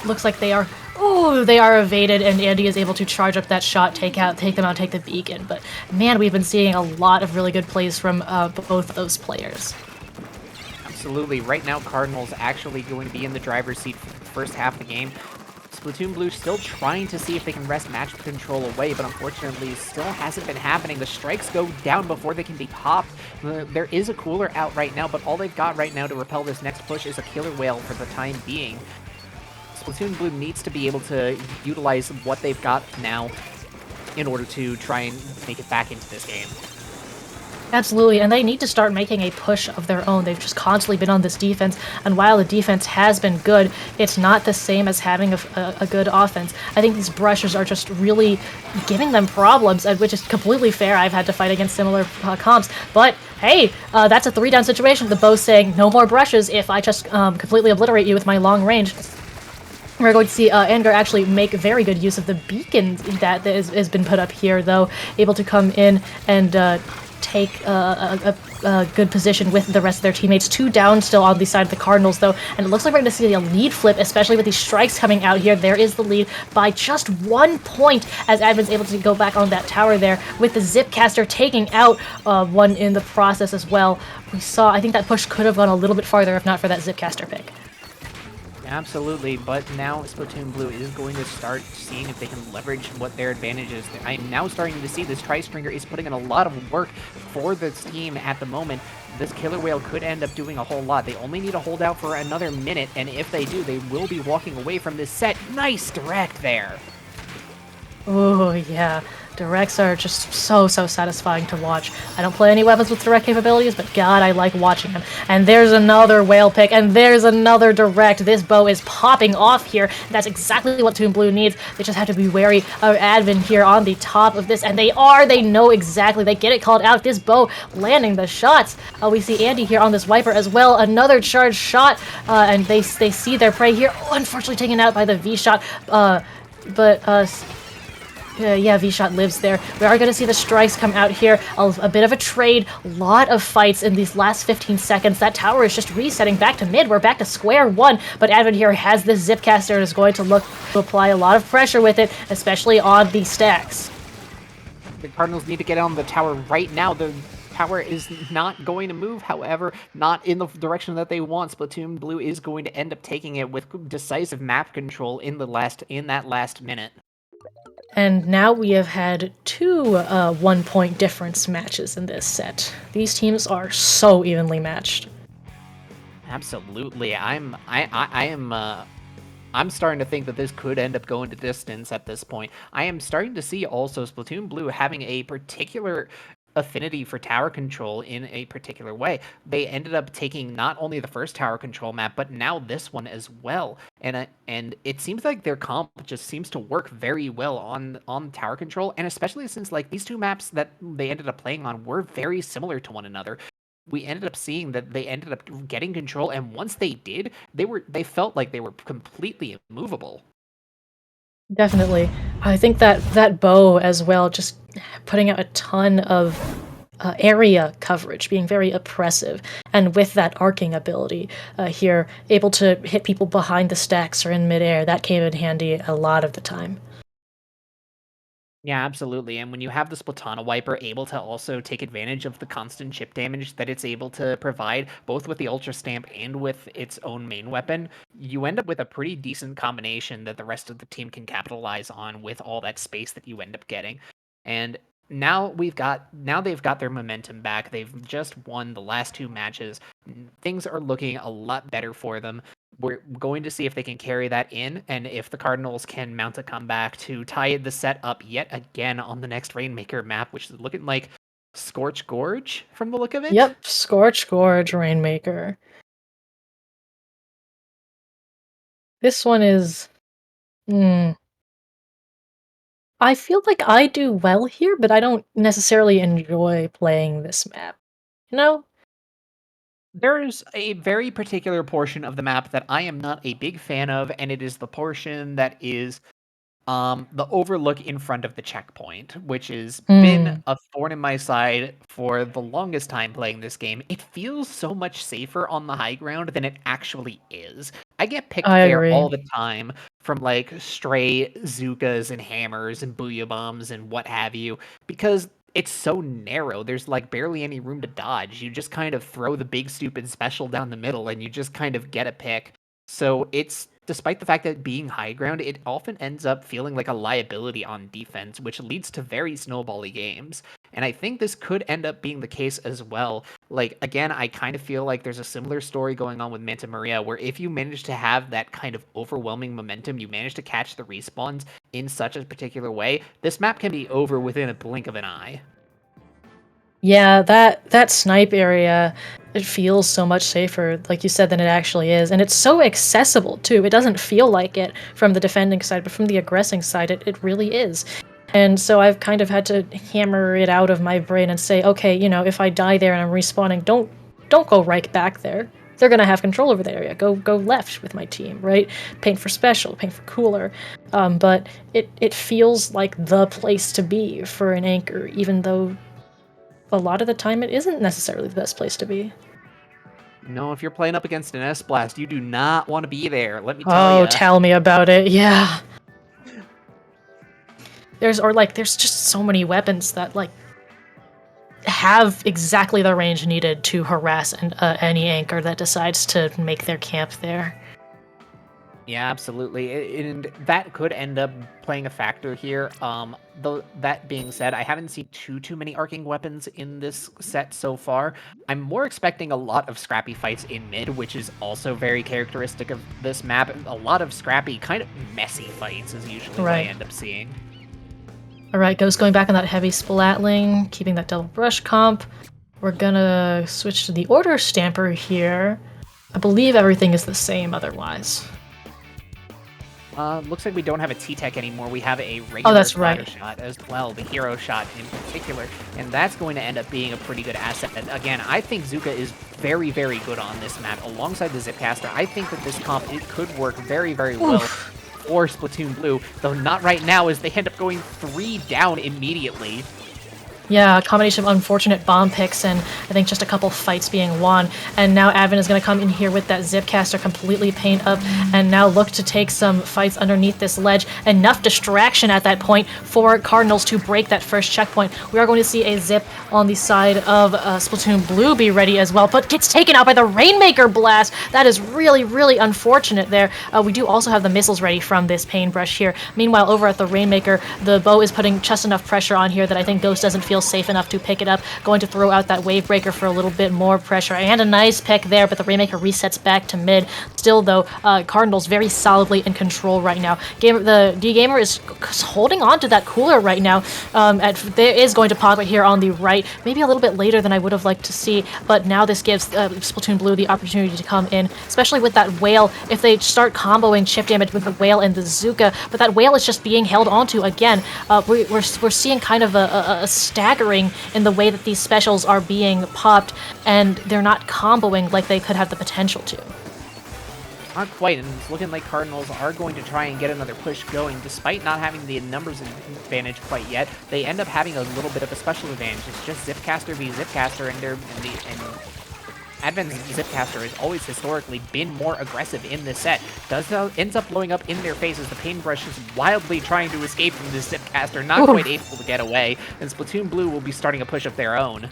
Looks like they are. Ooh, they are evaded, and Andy is able to charge up that shot, take them out, take the beacon. But man, we've been seeing a lot of really good plays from both of those players. Absolutely. Right now, Cardinals actually going to be in the driver's seat for the first half of the game. Splatoon Blue still trying to see if they can wrest match control away, but unfortunately still hasn't been happening. The strikes go down before they can be popped. There is a cooler out right now, but all they've got right now to repel this next push is a killer whale for the time being. Splatoon Blue needs to be able to utilize what they've got now in order to try and make it back into this game. Absolutely, and they need to start making a push of their own. They've just constantly been on this defense, and while the defense has been good, it's not the same as having a good offense. I think these brushes are just really giving them problems, which is completely fair. I've had to fight against similar comps, but hey, that's a 3-down situation. The bow saying, no more brushes if I just completely obliterate you with my long range. We're going to see Angar actually make very good use of the beacon that has been put up here, though, able to come in and take a good position with the rest of their teammates. 2 down still on the side of the Cardinals, though, and it looks like we're going to see a lead flip, especially with these strikes coming out here. There is the lead by just 1 point as Advin's able to go back on that tower there with the Zipcaster taking out one in the process as well. I think that push could have gone a little bit farther if not for that Zipcaster pick. Absolutely, but now Splatoon Blue is going to start seeing if they can leverage what their advantage is. I'm now starting to see this Tri-Stringer is putting in a lot of work for this team at the moment. This Killer Whale could end up doing a whole lot. They only need to hold out for another minute, and if they do, they will be walking away from this set. Nice direct there! Oh, yeah. Directs are just so satisfying to watch. I don't play any weapons with direct capabilities, but god, I like watching them. And there's another whale pick, and there's another direct. This bow is popping off here. That's exactly what Toon Blue needs. They just have to be wary of Advin here on the top of this, and they know exactly. They get it called out. This bow landing the shots. We see Andy here on this Viper as well. Another charged shot, and they see their prey here. Oh, unfortunately taken out by the V-shot, yeah, V-Shot lives there. We are going to see the strikes come out here. A bit of a trade. A lot of fights in these last 15 seconds. That tower is just resetting back to mid. We're back to square one. But Advin here has this Zipcaster and is going to look to apply a lot of pressure with it, especially on the stacks. The Cardinals need to get on the tower right now. The tower is not going to move, however, not in the direction that they want. Splatoon Blue is going to end up taking it with decisive map control in that last minute. And now we have had 2 1-point difference matches in this set. These teams are so evenly matched. Absolutely. I'm starting to think that this could end up going to distance at this point. I am starting to see also Splatoon Blue having a particular affinity for tower control in a particular way. They ended up taking not only the first tower control map, but now this one as well. And it seems like their comp just seems to work very well on tower control, and especially since like these 2 maps that they ended up playing on were very similar to one another. We ended up seeing that they ended up getting control, and once they did, they felt like they were completely immovable. Definitely. I think that bow as well, just putting out a ton of area coverage, being very oppressive, and with that arcing ability here, able to hit people behind the stacks or in midair, that came in handy a lot of the time. Yeah, absolutely. And when you have the Splatana Wiper able to also take advantage of the constant chip damage that it's able to provide, both with the Ultra Stamp and with its own main weapon, you end up with a pretty decent combination that the rest of the team can capitalize on with all that space that you end up getting. And now they've got their momentum back. They've just won the last two matches. Things are looking a lot better for them. We're going to see if they can carry that in, and if the Cardinals can mount a comeback to tie the set up yet again on the next Rainmaker map, which is looking like Scorch Gorge from the look of it. Yep, Scorch Gorge Rainmaker. This one is. Hmm. I feel like I do well here, but I don't necessarily enjoy playing this map. You know? There's a very particular portion of the map that I am not a big fan of, and it is the portion that is the overlook in front of the checkpoint, which has been Hmm. a thorn in my side for the longest time playing this game. It feels so much safer on the high ground than it actually is. I get I picked there agree. all the time from like stray Zukas and hammers and booyah bombs and what have you, because it's so narrow. There's like barely any room to dodge. You just kind of throw the big stupid special down the middle and you just kind of get a pick. So it's despite the fact that being high ground, it often ends up feeling like a liability on defense, which leads to very snowbally games. And I think this could end up being the case as well. Like, again, I kind of feel like there's a similar story going on with Manta Maria, where if you manage to have that kind of overwhelming momentum, you manage to catch the respawns in such a particular way, this map can be over within a blink of an eye. Yeah, that snipe area, it feels so much safer, like you said, than it actually is. And it's so accessible too. It doesn't feel like it from the defending side, but from the aggressing side, it really is. And so I've kind of had to hammer it out of my brain and say, okay, if I die there and I'm respawning, don't go right back there. They're gonna have control over the area. Go left with my team, right? Paint for special, paint for cooler. But it feels like the place to be for an anchor, even though a lot of the time it isn't necessarily the best place to be. No, if you're playing up against an S Blast, you do not want to be there, let me tell Oh, you. tell me about it. Yeah. There's just so many weapons that have exactly the range needed to harass any anchor that decides to make their camp there. Yeah, absolutely, and that could end up playing a factor here. Though that being said, I haven't seen too many arcing weapons in this set so far. I'm more expecting a lot of scrappy fights in mid, which is also very characteristic of this map. A lot of scrappy, kind of messy fights is usually what I Right. end up seeing. Alright, Ghost going back on that heavy splatling, keeping that double brush comp. We're gonna switch to the order stamper here. I believe everything is the same otherwise. Looks like we don't have a T-Tech anymore. We have a Oh, regular that's splatter right. shot as well, the hero shot in particular, and that's going to end up being a pretty good asset. And again, I think Zuka is very good on this map alongside the Zipcaster. I think that this comp, it could work very well Oof. for Splatoon Blue, though not right now as they end up going 3 down immediately. Yeah, a combination of unfortunate bomb picks and I think just a couple fights being won. And now Advin is going to come in here with that Zipcaster completely paint up and now look to take some fights underneath this ledge. Enough distraction at that point for Cardinals to break that first checkpoint. We are going to see a Zip on the side of Splatoon Blue be ready as well, but gets taken out by the Rainmaker Blast. That is really unfortunate there. We do also have the missiles ready from this paintbrush here. Meanwhile, over at the Rainmaker, the bow is putting just enough pressure on here that I think Ghost doesn't feel safe enough to pick it up. Going to throw out that wave breaker for a little bit more pressure, and a nice pick there, but the Rainmaker resets back to mid. Still though, Cardinals very solidly in control right now. The D-Gamer is holding on to that cooler right now. There is going to pop it here on the right, maybe a little bit later than I would have liked to see, but now this gives Splatoon Blue the opportunity to come in, especially with that whale, if they start comboing chip damage with the whale and the Zuka, but that whale is just being held onto again. We're seeing kind of a staggering in the way that these specials are being popped, and they're not comboing like they could have the potential to. Not quite, and it's looking like Cardinals are going to try and get another push going, despite not having the numbers advantage quite yet. They end up having a little bit of a special advantage. It's just Zipcaster v Zipcaster, and Adven's Zipcaster has always historically been more aggressive in this set. Ends up blowing up in their faces. The Paintbrush is wildly trying to escape from this Zipcaster, not quite able to get away, and Splatoon Blue will be starting a push of their own.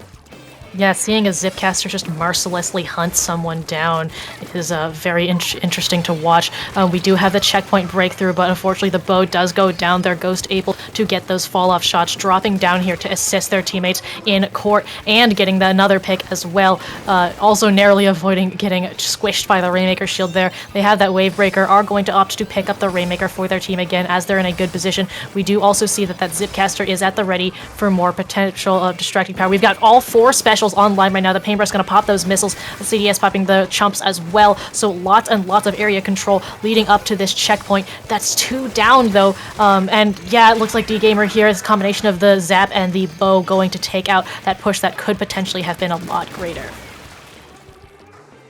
Yeah, seeing a Zipcaster just mercilessly hunt someone down is very interesting to watch. We do have the checkpoint breakthrough, but unfortunately the bow does go down there. Ghost able to get those fall-off shots, dropping down here to assist their teammates in court and getting another pick as well. Also narrowly avoiding getting squished by the Rainmaker shield there. They have that Wave Breaker, are going to opt to pick up the Rainmaker for their team again as they're in a good position. We do also see that Zipcaster is at the ready for more potential distracting power. We've got all 4 specials online right now. The Paintbrush is going to pop those missiles. The CDS popping the chumps as well. So lots and lots of area control leading up to this checkpoint. That's 2 down though. And yeah, it looks like D-Gamer here is a combination of the Zap and the bow going to take out that push that could potentially have been a lot greater.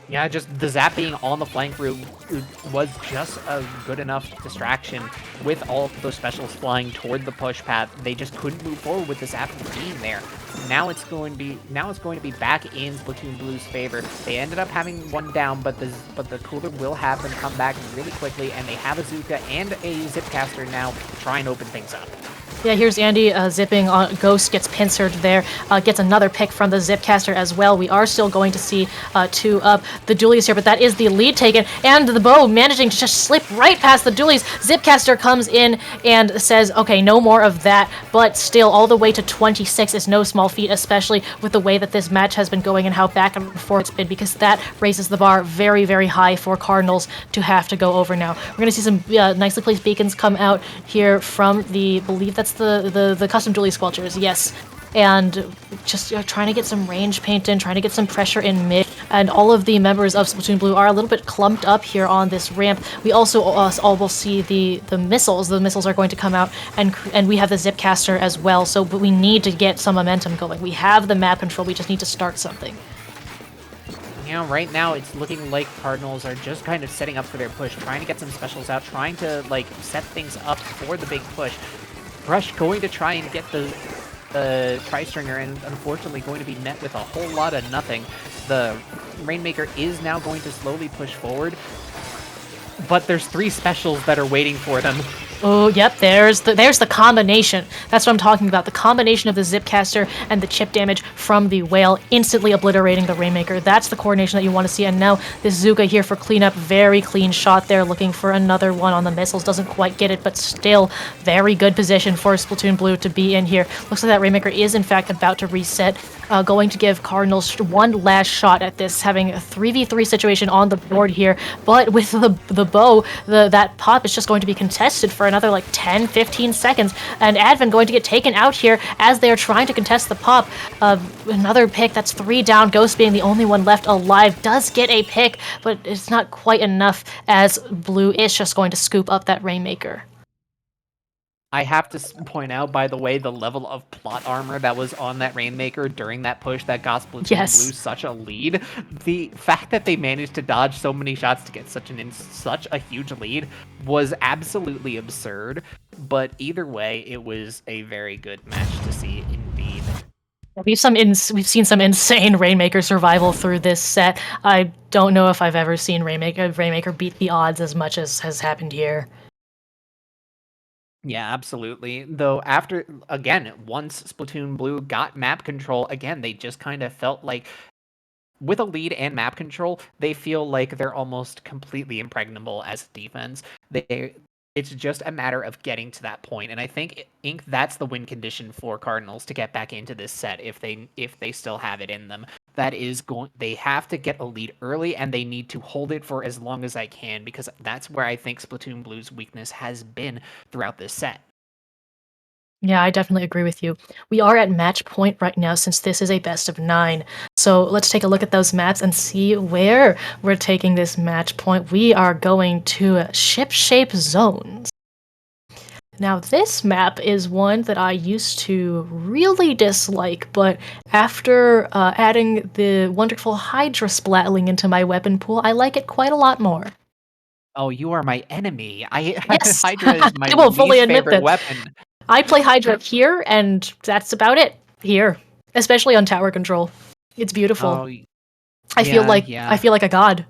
Yeah, just the Zap being on the flank route was just a good enough distraction with all of those specials flying toward the push path. They just couldn't move forward with the Zap being there. Now it's going to be back in Splatoon Blue's favor. They ended up having 1 down, but the cooler will have them come back really quickly, and they have a Zuka and a Zipcaster now to try and open things up. Yeah, here's Andy zipping on. Ghost gets pincered there, gets another pick from the Zipcaster as well. We are still going to see 2 up. The dualies here, but that is the lead taken, and the bow managing to just slip right past the dualies. Zipcaster comes in and says, okay, no more of that, but still all the way to 26 is no small feat, especially with the way that this match has been going and how back and forth it's been, because that raises the bar very, very high for Cardinals to have to go over now. We're going to see some nicely placed beacons come out here from the, believe that's the custom dually squelchers, yes. And just trying to get some range paint in, trying to get some pressure in mid, and all of the members of Splatoon Blue are a little bit clumped up here on this ramp. We also all will see the missiles. The missiles are going to come out, and we have the Zipcaster as well, so but we need to get some momentum going. We have the map control, we just need to start something. You know, right now it's looking like Cardinals are just kind of setting up for their push, trying to get some specials out, trying to like set things up for the big push. Brush going to try and get the Tri-Stringer, and unfortunately going to be met with a whole lot of nothing. The Rainmaker is now going to slowly push forward, but there's 3 specials that are waiting for them. Oh, yep, there's the combination. That's what I'm talking about. The combination of the Zipcaster and the chip damage from the Whale instantly obliterating the Rainmaker. That's the coordination that you want to see. And now this Zuka here for cleanup. Very clean shot there, looking for another one on the missiles. Doesn't quite get it, but still very good position for Splatoon Blue to be in here. Looks like that Rainmaker is in fact about to reset. Going to give Cardinals one last shot at this, having a 3v3 situation on the board here. But with the bow, that pop is just going to be contested for another like 10-15 seconds, and Advent going to get taken out here as they are trying to contest the pop. Another pick, that's 3 down. Ghost being the only one left alive does get a pick, but it's not quite enough as Blue is just going to scoop up that Rainmaker. I have to point out, by the way, the level of plot armor that was on that Rainmaker during that push that got Splatoon Blue such a lead. The fact that they managed to dodge so many shots to get such a huge lead was absolutely absurd. But either way, it was a very good match to see indeed. We've seen some insane Rainmaker survival through this set. I don't know if I've ever seen Rainmaker beat the odds as much as has happened here. Yeah, absolutely. Though once Splatoon Blue got map control, again, they just kind of felt like with a lead and map control, they feel like they're almost completely impregnable as defense. It's just a matter of getting to that point, and I think that's the win condition for Cardinals to get back into this set if they still have it in them. They have to get a lead early, and they need to hold it for as long as I can, because that's where I think Splatoon Blue's weakness has been throughout this set. Yeah, I definitely agree with you. We are at match point right now since this is a best of 9. So let's take a look at those maps and see where we're taking this match point. We are going to ship-shape zones. Now, this map is one that I used to really dislike, but after adding the wonderful Hydra splatling into my weapon pool, I like it quite a lot more. Oh, you are my enemy. Yes! Hydra is my I will fully least admit favorite that. weapon. I play Hydra here, and that's about it here, especially on tower control. It's beautiful. Oh, I feel Yeah, like yeah. a god.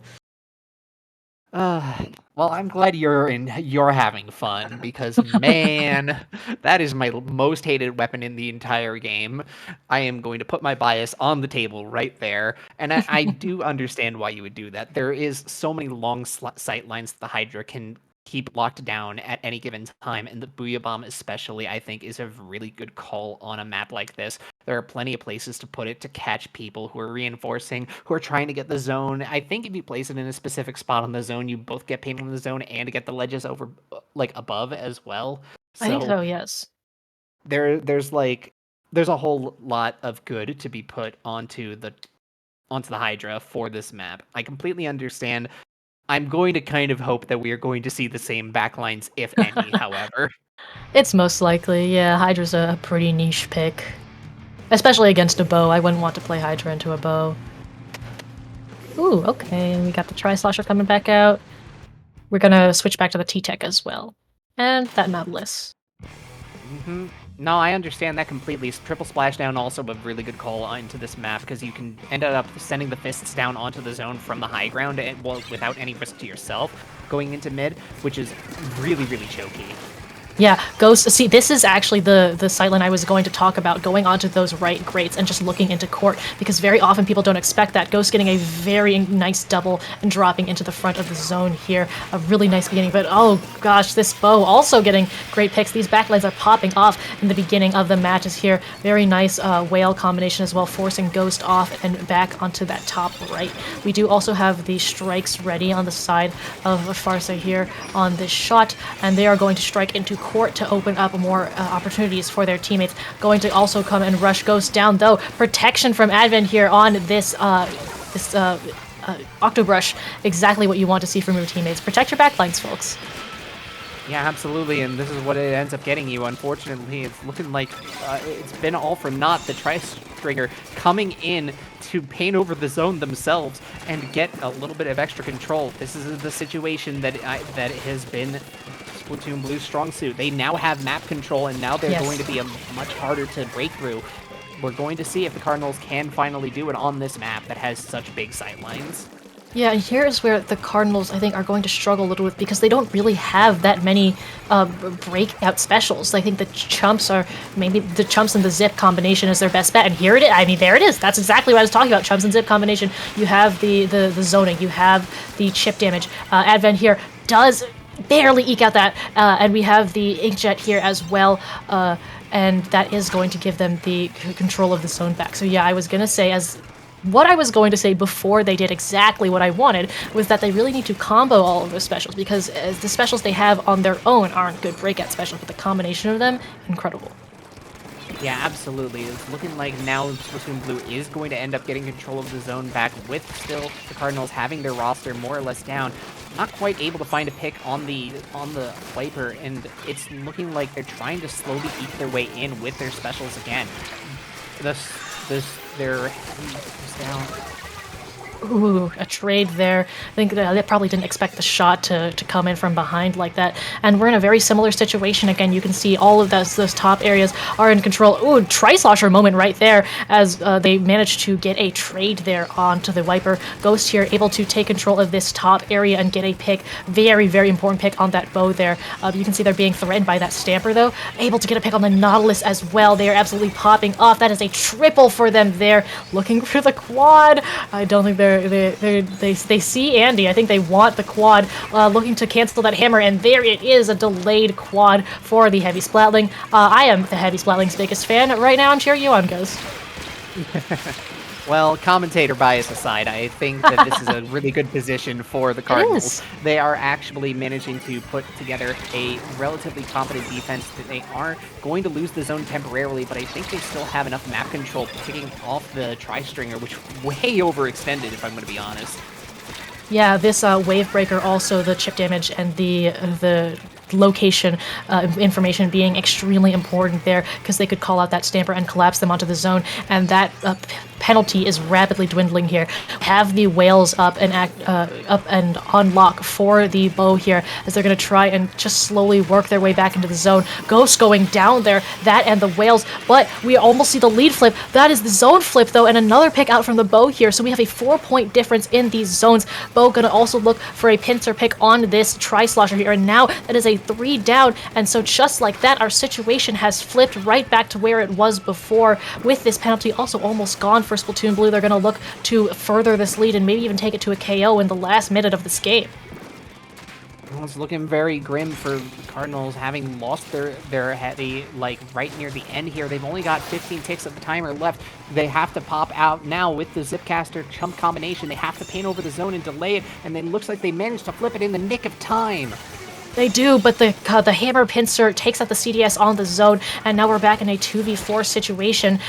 Well, I'm glad you're having fun because man, that is my most hated weapon in the entire game. I am going to put my bias on the table right there, and I do understand why you would do that. There is so many long sight lines that the Hydra can keep locked down at any given time, and the Booyah Bomb especially, I think, is a really good call on a map like this. There are plenty of places to put it to catch people who are reinforcing, who are trying to get the zone. I think if you place it in a specific spot on the zone, you both get paint on the zone and get the ledges over, like, above as well. I think So so, yes. there's a whole lot of good to be put onto the Hydra for this map. I completely understand. I'm going to kind of hope that we are going to see the same backlines, if any, however. It's most likely, yeah. Hydra's a pretty niche pick. Especially against a bow. I wouldn't want to play Hydra into a bow. Ooh, okay. We got the Tri-Slosher coming back out. We're gonna switch back to the T-Tech as well. And that Nautilus. No, I understand that completely. Triple Splashdown also a really good call into this map because you can end up sending the fists down onto the zone from the high ground and, well, without any risk to yourself going into mid, which is really, really choky. Yeah, Ghost. See, this is actually the sightline I was going to talk about, going onto those right grates and just looking into court, because very often people don't expect that. Ghost getting a very nice double and dropping into the front of the zone here. A really nice beginning, but oh gosh, this bow also getting great picks. These backlines are popping off in the beginning of the matches here. Very nice whale combination as well, forcing Ghost off and back onto that top right. We do also have the strikes ready on the side of Farsa here on this shot, and they are going to strike into court to open up more opportunities for their teammates. Going to also come and rush Ghost down, though. Protection from Advent here on this Octobrush. Exactly what you want to see from your teammates. Protect your backlines, folks. Yeah, absolutely, and this is what it ends up getting you. Unfortunately, it's looking like it's been all for naught. The Tri-Stringer coming in to paint over the zone themselves and get a little bit of extra control. This is the situation that has been Splatoon Blue's strong suit. They now have map control, and now they're going to be much harder to break through. We're going to see if the Cardinals can finally do it on this map that has such big sight lines. Yeah, and here's where the Cardinals, I think, are going to struggle a little with, because they don't really have that many breakout specials. I think the Chumps are, maybe the Chumps and the Zip combination is their best bet, and here it is. I mean, there it is. That's exactly what I was talking about, Chumps and Zip combination. You have the zoning, you have the chip damage. Advent here does barely eke out that, and we have the Inkjet here as well, and that is going to give them the control of the zone back. So yeah, I was going to say, what I was going to say before they did exactly what I wanted was that they really need to combo all of those specials, because the specials they have on their own aren't good breakout specials, but the combination of them, incredible. Yeah, absolutely. It's looking like now Splatoon Blue is going to end up getting control of the zone back, with still the Cardinals having their roster more or less down. Not quite able to find a pick on the Viper, and it's looking like they're trying to slowly eke their way in with their specials again. They're down. Ooh, a trade there. I think they probably didn't expect the shot to come in from behind like that. And we're in a very similar situation again. You can see all of those top areas are in control. Ooh, Tri-Slosher moment right there, as they managed to get a trade there onto the Viper. Ghost here able to take control of this top area and get a pick. Very, very important pick on that bow there. You can see they're being threatened by that Stamper, though. Able to get a pick on the Nautilus as well. They are absolutely popping off. That is a triple for them there. Looking for the quad. I don't think they see Andy. I think they want the quad, looking to cancel that hammer, and there it is, a delayed quad for the Heavy Splatling. I am the Heavy Splatling's biggest fan right now. I'm cheering you on, Ghost. Well, commentator bias aside, I think that this is a really good position for the Cardinals. They are actually managing to put together a relatively competent defense. That they are going to lose the zone temporarily, but I think they still have enough map control picking off the Tri-Stringer, which way overextended, if I'm going to be honest. Yeah, this wave breaker, also the chip damage and the location information being extremely important there, because they could call out that Stamper and collapse them onto the zone, and that penalty is rapidly dwindling here. Have the whales up and on lock for the bow here as they're going to try and just slowly work their way back into the zone. Ghost going down there, that and the whales, but we almost see the lead flip. That is the zone flip though, and another pick out from the bow here. So we have a 4-point difference in these zones. Bow gonna also look for a pincer pick on this tri-slosher here, and now that is a 3 down, and so just like that, our situation has flipped right back to where it was before. With this penalty also almost gone for Splatoon Blue, they're gonna look to further this lead and maybe even take it to a KO in the last minute of this game. Well, it's looking very grim for Cardinals, having lost their heavy, like, right near the end here. They've only got 15 ticks of the timer left. They have to pop out now with the Zipcaster chump combination. They have to paint over the zone and delay it, and it looks like they managed to flip it in the nick of time. They do, but the hammer pincer takes out the CDS on the zone, and now we're back in a 2v4 situation.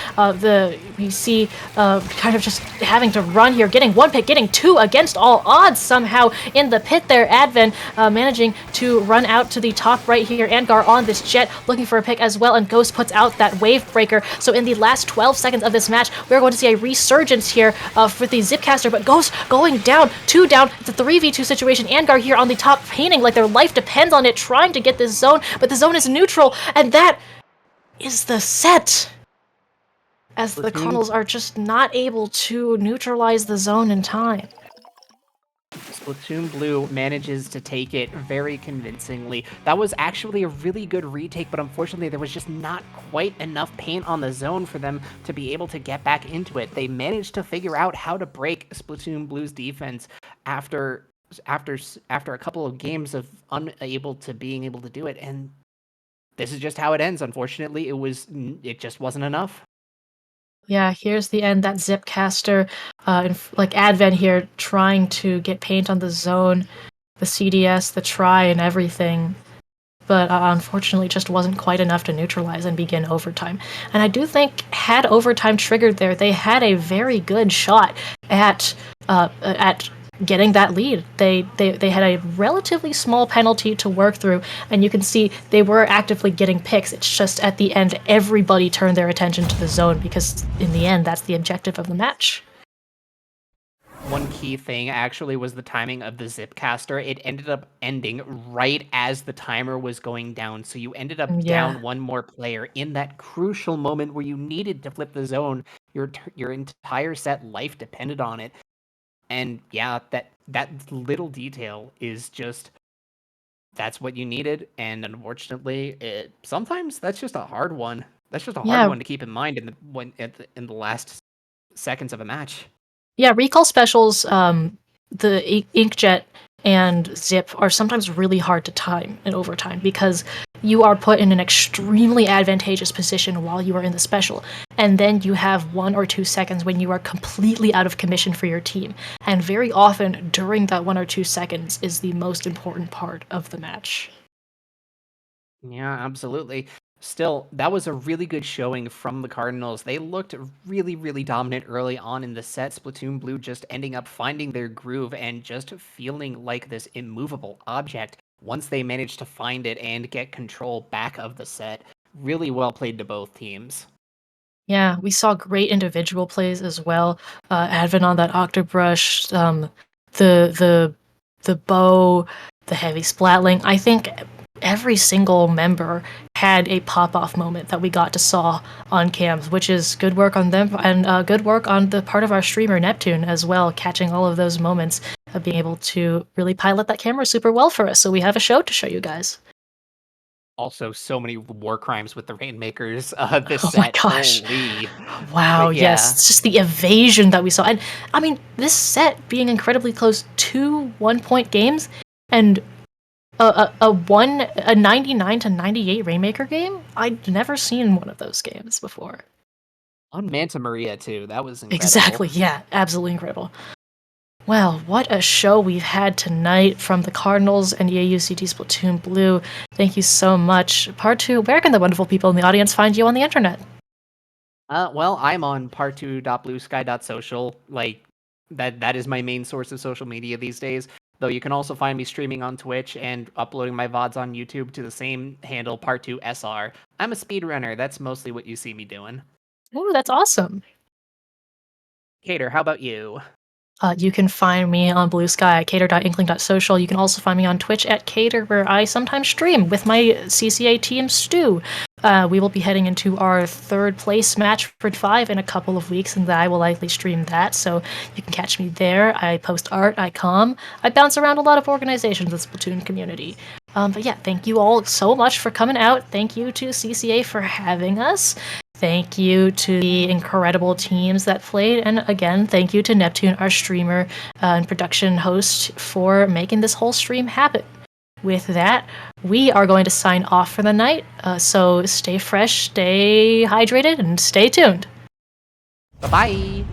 We see kind of just having to run here, getting one pick, getting two against all odds somehow in the pit there. Advent managing to run out to the top right here. Angar on this jet looking for a pick as well, and Ghost puts out that wave breaker. So in the last 12 seconds of this match, we're going to see a resurgence here for the Zipcaster, but Ghost going down, 2 down. It's a 3v2 situation. Angar here on the top painting like their life depends on it, trying to get this zone, but the zone is neutral, and that is the set. As the Cardinals are just not able to neutralize the zone in time. Splatoon Blue manages to take it very convincingly. That was actually a really good retake, but unfortunately there was just not quite enough paint on the zone for them to be able to get back into it. They managed to figure out how to break Splatoon Blue's defense after a couple of games of unable to being able to do it, and this is just how it ends. Unfortunately, it just wasn't enough. Yeah, here's the end. That Zipcaster, like Advent here, trying to get paint on the zone, the CDS, the try, and everything. But unfortunately, just wasn't quite enough to neutralize and begin overtime. And I do think, had overtime triggered there, they had a very good shot at getting that lead. They had a relatively small penalty to work through, and you can see they were actively getting picks. It's just at the end, everybody turned their attention to the zone because in the end, that's the objective of the match. One key thing actually was the timing of the Zipcaster. It ended up ending right as the timer was going down, so you ended up down one more player in that crucial moment where you needed to flip the zone. Your entire set life depended on it. And yeah, that little detail is just, that's what you needed, and unfortunately, sometimes that's just a hard one. That's just a hard one to keep in mind in the last seconds of a match. Yeah, recall specials, the Inkjet and Zip are sometimes really hard to time in overtime because you are put in an extremely advantageous position while you are in the special, and then you have 1 or 2 seconds when you are completely out of commission for your team, and very often during that 1 or 2 seconds is the most important part of the match. Yeah, absolutely. Still, that was a really good showing from the Cardinals. They looked really, really dominant early on in the set. Splatoon Blue just ending up finding their groove and just feeling like this immovable object once they managed to find it and get control back of the set. Really well played to both teams. Yeah, we saw great individual plays as well. Advent on that Octobrush, the the bow, the heavy splatling. I think every single member had a pop-off moment that we got to saw on cams, which is good work on them and good work on the part of our streamer Neptune as well, catching all of those moments, being able to really pilot that camera super well for us. So we have a show to show you guys. Also, so many war crimes with the Rainmakers this Oh my set. gosh. Holy. Wow, But yes. yeah. It's just the evasion that we saw. And I mean, this set being incredibly close to 1-point games and a 99 to 98 Rainmaker game? I'd never seen one of those games before. On Manta Maria, too. That was incredible. Exactly, yeah, absolutely incredible. Well, what a show we've had tonight from the Cardinals and EaUCD Splatoon Blue. Thank you so much. Part 2, where can the wonderful people in the audience find you on the internet? Well, I'm on part2.bluesky.social. Like, that is my main source of social media these days. Though you can also find me streaming on Twitch and uploading my VODs on YouTube to the same handle, part2SR. I'm a speedrunner. That's mostly what you see me doing. Ooh, that's awesome. Cater, how about you? You can find me on Blue Sky at cater.inkling.social. You can also find me on Twitch at Cater, where I sometimes stream with my CCA team, Stu. We will be heading into our third place match for 5 in a couple of weeks, and I will likely stream that, so you can catch me there. I post art, I I bounce around a lot of organizations in the Splatoon community. But yeah, thank you all so much for coming out. Thank you to CCA for having us. Thank you to the incredible teams that played. And again, thank you to Neptune, our streamer and production host, for making this whole stream happen. With that, we are going to sign off for the night. So stay fresh, stay hydrated, and stay tuned. Bye-bye!